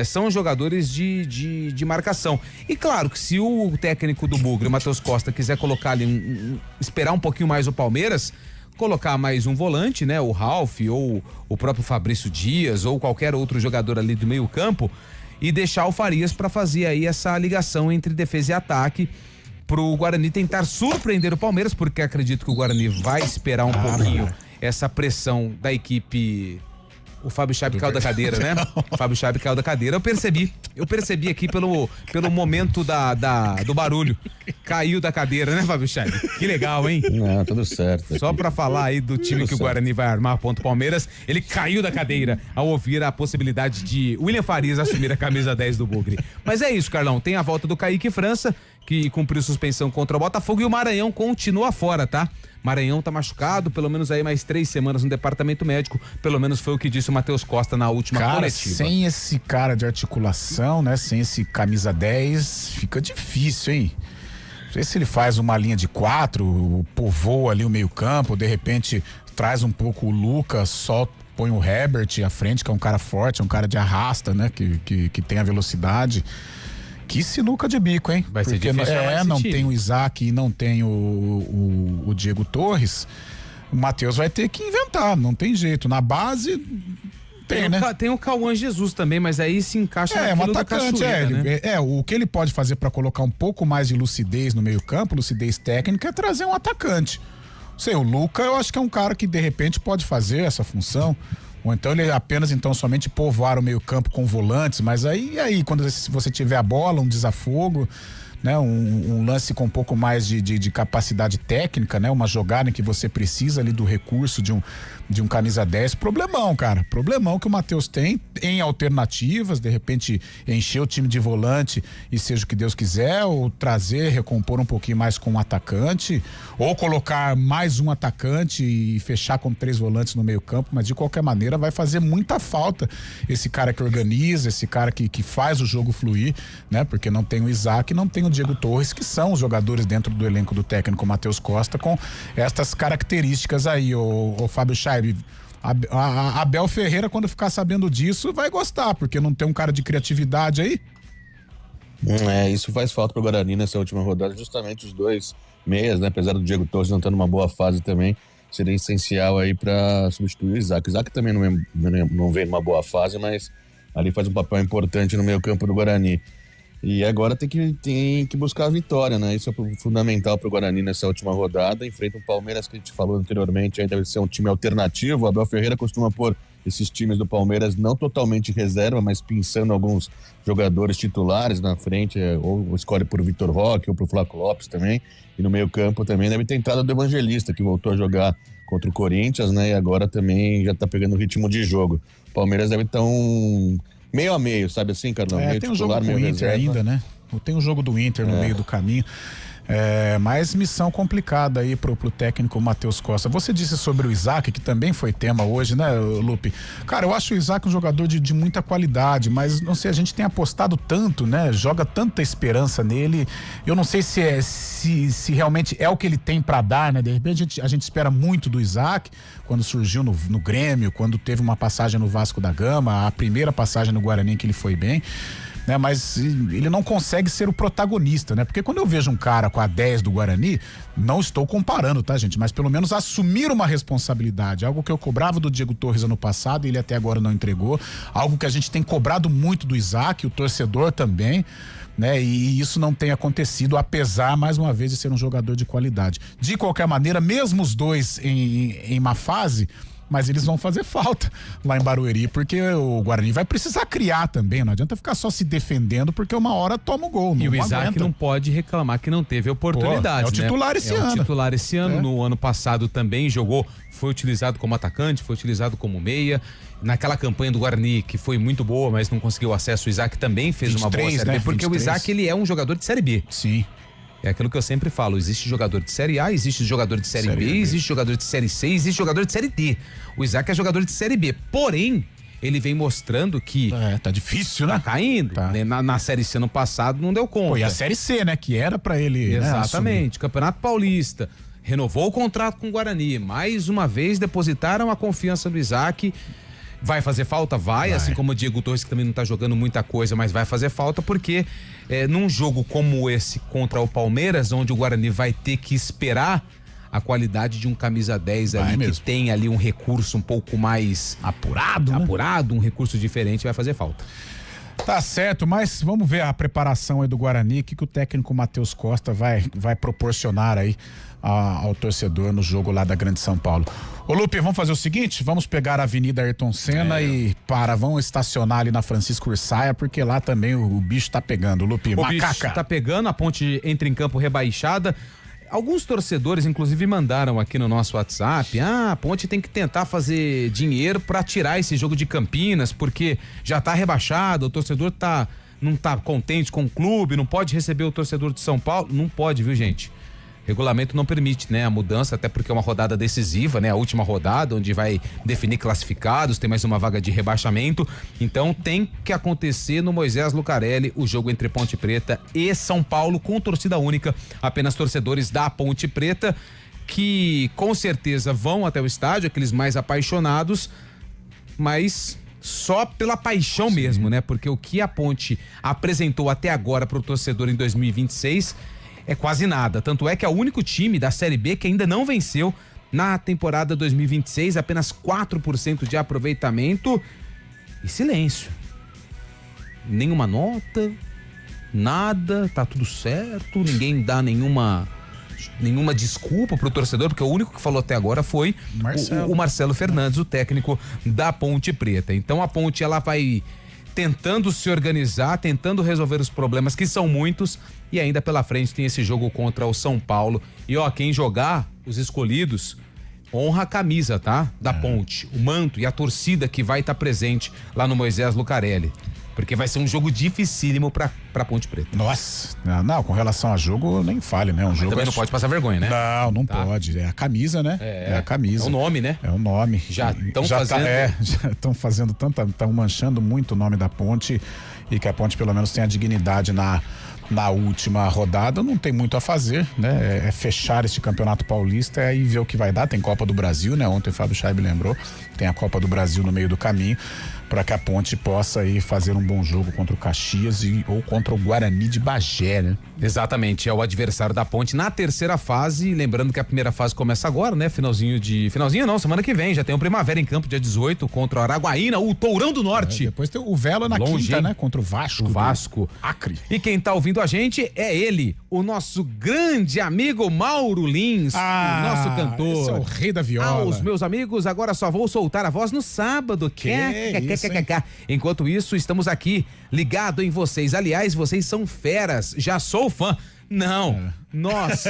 São jogadores de marcação. E claro que se o técnico do Bugre, o Matheus Costa, quiser colocar ali, esperar um pouquinho mais o Palmeiras, colocar mais um volante, né? O Ralf ou o próprio Fabrício Dias ou qualquer outro jogador ali do meio campo e deixar o Farias para fazer aí essa ligação entre defesa e ataque pro Guarani tentar surpreender o Palmeiras, porque acredito que o Guarani vai esperar um pouquinho essa pressão da equipe. O Fábio Chaib caiu da cadeira, né? O Fábio Chaib caiu da cadeira. Eu percebi aqui pelo momento do barulho. Caiu da cadeira, né, Fábio Chaib? Que legal, hein? Não, tudo certo. Só pra falar aí do time que o Guarani vai armar contra o Palmeiras, ele caiu da cadeira ao ouvir a possibilidade de William Farias assumir a camisa 10 do Bugre. Mas é isso, Carlão. Tem a volta do Kaique França, que cumpriu suspensão contra o Botafogo, e o Maranhão continua fora, tá? Maranhão tá machucado, pelo menos aí mais 3 semanas no departamento médico, pelo menos foi o que disse o Matheus Costa na última coletiva. Sem esse cara de articulação, né, sem esse camisa 10, fica difícil, hein? Não sei se ele faz uma linha de 4, povoa ali o meio campo, de repente traz um pouco o Lucas, só põe o Herbert à frente, que é um cara forte, é um cara de arrasta, né, que tem a velocidade. Que sinuca de bico, hein? Vai ser difícil. Não tem o Isaac e não tem o Diego Torres. O Matheus vai ter que inventar, não tem jeito. Na base tem, né? Tem o Cauã Jesus também, mas aí se encaixa naquilo do Cachoeira, né? O que ele pode fazer para colocar um pouco mais de lucidez no meio-campo, lucidez técnica, é trazer um atacante. Sei, o Luca, eu acho que é um cara que de repente pode fazer essa função. Ou então ele apenas somente povoar o meio campo com volantes, mas aí quando você tiver a bola, um desafogo, né? Um lance com um pouco mais de capacidade técnica, né? Uma jogada em que você precisa ali do recurso de um camisa 10. Problemão, cara. Problemão que o Matheus tem em alternativas, de repente encher o time de volante e seja o que Deus quiser, ou trazer, recompor um pouquinho mais com um atacante, ou colocar mais um atacante e fechar com 3 volantes no meio campo, mas de qualquer maneira vai fazer muita falta esse cara que organiza, esse cara que faz o jogo fluir, né? Porque não tem o Isaac, não tem o Diego Torres, que são os jogadores dentro do elenco do técnico Matheus Costa com estas características aí, o Fábio Chaib. A Abel Ferreira, quando ficar sabendo disso, vai gostar, porque não tem um cara de criatividade aí. Isso faz falta pro Guarani nessa última rodada, justamente os 2 meias, né? Apesar do Diego Torres não estar numa boa fase também, seria essencial aí para substituir o Isaac. O Isaac também não vem numa boa fase, mas ali faz um papel importante no meio campo do Guarani. E agora tem que buscar a vitória, né? Isso é fundamental para o Guarani nessa última rodada. Enfrenta o Palmeiras, que a gente falou anteriormente, aí deve ser um time alternativo. O Abel Ferreira costuma pôr esses times do Palmeiras não totalmente reserva, mas pensando alguns jogadores titulares na frente, ou escolhe por Vitor Roque ou por Flávio Lopes também. E no meio campo também deve ter entrada do Evangelista, que voltou a jogar contra o Corinthians, né? E agora também já tá pegando o ritmo de jogo. O Palmeiras deve estar meio a meio, sabe assim, Carlão? Meio tem titular, um jogo com o Inter reserva ainda, né? Tem um jogo do Inter no meio do caminho. Mas missão complicada aí pro técnico Matheus Costa. Você disse sobre o Isaac, que também foi tema hoje, né, Lupe? Cara, eu acho o Isaac um jogador de muita qualidade, mas não sei, a gente tem apostado tanto, né? Joga tanta esperança nele. Eu não sei se realmente é o que ele tem pra dar, né? De repente a gente espera muito do Isaac, quando surgiu no Grêmio, quando teve uma passagem no Vasco da Gama, a primeira passagem no Guarani que ele foi bem. Né, mas ele não consegue ser o protagonista, né? Porque quando eu vejo um cara com a 10 do Guarani, não estou comparando, tá, gente? Mas pelo menos assumir uma responsabilidade, algo que eu cobrava do Diego Torres ano passado e ele até agora não entregou, algo que a gente tem cobrado muito do Isaac, o torcedor também, né? E isso não tem acontecido, apesar, mais uma vez, de ser um jogador de qualidade. De qualquer maneira, mesmo os dois em má fase, mas eles vão fazer falta lá em Barueri, porque o Guarani vai precisar criar também, não adianta ficar só se defendendo, porque uma hora toma o gol. E o Isaac não pode reclamar que não teve oportunidade. É o titular esse ano. É o titular esse ano, no ano passado também jogou, foi utilizado como atacante, foi utilizado como meia. Naquela campanha do Guarani, que foi muito boa, mas não conseguiu acesso, o Isaac também fez 23, uma boa Série B, porque 23. O Isaac, ele é um jogador de Série B. Sim. É aquilo que eu sempre falo, existe jogador de Série A, existe jogador de Série B, existe jogador de Série C, existe jogador de Série D. O Isaac é jogador de Série B, porém, ele vem mostrando que... tá difícil, né? Tá caindo. Tá. Na Série C ano passado não deu conta. Pô, e a Série C, né? Que era pra ele... Exatamente, Campeonato Paulista. Renovou o contrato com o Guarani. Mais uma vez depositaram a confiança no Isaac. Vai fazer falta? Vai, assim como o Diego Torres, que também não tá jogando muita coisa, mas vai fazer falta porque num jogo como esse contra o Palmeiras, onde o Guarani vai ter que esperar a qualidade de um camisa 10 ali, que tem ali um recurso um pouco mais apurado, um recurso diferente, vai fazer falta. Tá certo, mas vamos ver a preparação aí do Guarani, que o técnico Matheus Costa vai proporcionar aí ao torcedor no jogo lá da Grande São Paulo. Ô Lupe, vamos fazer o seguinte, vamos pegar a Avenida Ayrton Senna e vamos estacionar ali na Francisco Ursaia, porque lá também o bicho tá pegando, Lupe. O bicho tá pegando, a ponte entra em campo rebaixada. Alguns torcedores, inclusive, mandaram aqui no nosso WhatsApp, a ponte tem que tentar fazer dinheiro para tirar esse jogo de Campinas, porque já tá rebaixado, o torcedor não tá contente com o clube, não pode receber o torcedor de São Paulo, não pode, viu, gente? Regulamento não permite, né, a mudança, até porque é uma rodada decisiva, né, a última rodada, onde vai definir classificados, tem mais uma vaga de rebaixamento, então tem que acontecer no Moisés Lucarelli o jogo entre Ponte Preta e São Paulo com torcida única, apenas torcedores da Ponte Preta, que com certeza vão até o estádio, aqueles mais apaixonados, mas só pela paixão mesmo, né, porque o que a Ponte apresentou até agora pro torcedor em 2026 é quase nada, tanto é que é o único time da Série B que ainda não venceu na temporada 2026, apenas 4% de aproveitamento e silêncio. Nenhuma nota, nada, tá tudo certo, ninguém dá nenhuma desculpa pro torcedor, porque o único que falou até agora foi o Marcelo Fernandes, o técnico da Ponte Preta. Então a Ponte, ela vai tentando se organizar, tentando resolver os problemas, que são muitos, e ainda pela frente tem esse jogo contra o São Paulo. E quem jogar, os escolhidos, honra a camisa, tá? Da Ponte, o manto e a torcida que vai estar presente lá no Moisés Lucarelli. Porque vai ser um jogo dificílimo pra Ponte Preta. Nossa, não, com relação a jogo, nem fale, né? Jogo também não pode passar vergonha, né? Não pode. É a camisa, né? É a camisa. É o nome, né? É o nome. Já estão fazendo estão manchando muito o nome da Ponte, e que a Ponte pelo menos tenha dignidade na última rodada. Não tem muito a fazer, né? É fechar este Campeonato Paulista e ver o que vai dar. Tem Copa do Brasil, né? Ontem o Fábio Scheib lembrou, tem a Copa do Brasil no meio do caminho, para que a Ponte possa aí fazer um bom jogo contra o Caxias ou contra o Guarani de Bagé, né? Exatamente, é o adversário da Ponte na terceira fase, lembrando que a primeira fase começa agora, né? Finalzinho não, semana que vem, já tem o Primavera em campo, dia 18, contra o Araguaína, o Tourão do Norte. Depois tem o Vela na quinta, né? Contra o Vasco. Acre. E quem tá ouvindo a gente é ele, o nosso grande amigo Mauro Lins, o nosso cantor. Esse é o rei da viola. Os meus amigos, agora só vou soltar a voz no sábado. Enquanto isso, estamos aqui ligado em vocês. Aliás, vocês são feras. Já sou fã. Não, nós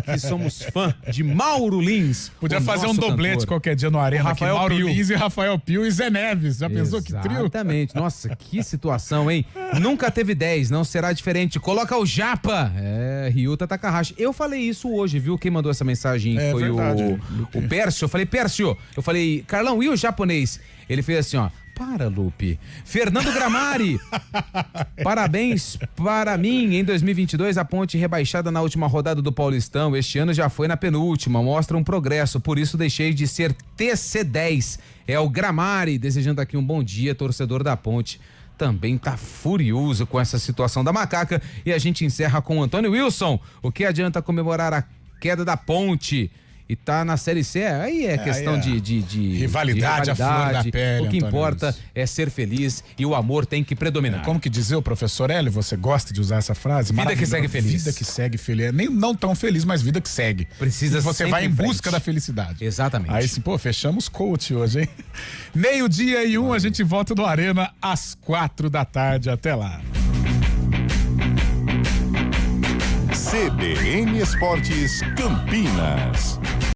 que somos fã de Mauro Lins. Podia fazer um doblete cantor. Qualquer dia no Arena aqui, Mauro Lins e Rafael Pio e Zé Neves. Já pensou que trio? Exatamente. Nossa, que situação, hein? Nunca teve 10, não será diferente. Coloca o Japa. Ryuta Takahashi. Eu falei isso hoje, viu? Quem mandou essa mensagem foi verdade, o Pércio. Eu falei, Pércio. Eu falei, Carlão, e o japonês? Ele fez assim, ó. Para, Lupe. Fernando Gramari. Parabéns para mim. Em 2022, a Ponte rebaixada na última rodada do Paulistão. Este ano já foi na penúltima. Mostra um progresso. Por isso deixei de ser TC10. É o Gramari. Desejando aqui um bom dia, torcedor da Ponte. Também tá furioso com essa situação da macaca. E a gente encerra com o Antônio Wilson. O que adianta comemorar a queda da Ponte? E tá na Série C, aí é questão de rivalidade, a flor da pele. O que importa é ser feliz e o amor tem que predominar. Como que dizia o professor Hélio, você gosta de usar essa frase? Vida que segue feliz. Vida que segue feliz. Nem não tão feliz, mas vida que segue. Precisa. E você vai em busca da felicidade. Exatamente. Aí sim, fechamos coach hoje, hein? 12:01, a gente volta no Arena às 4:00. Até lá. CBN Esportes Campinas.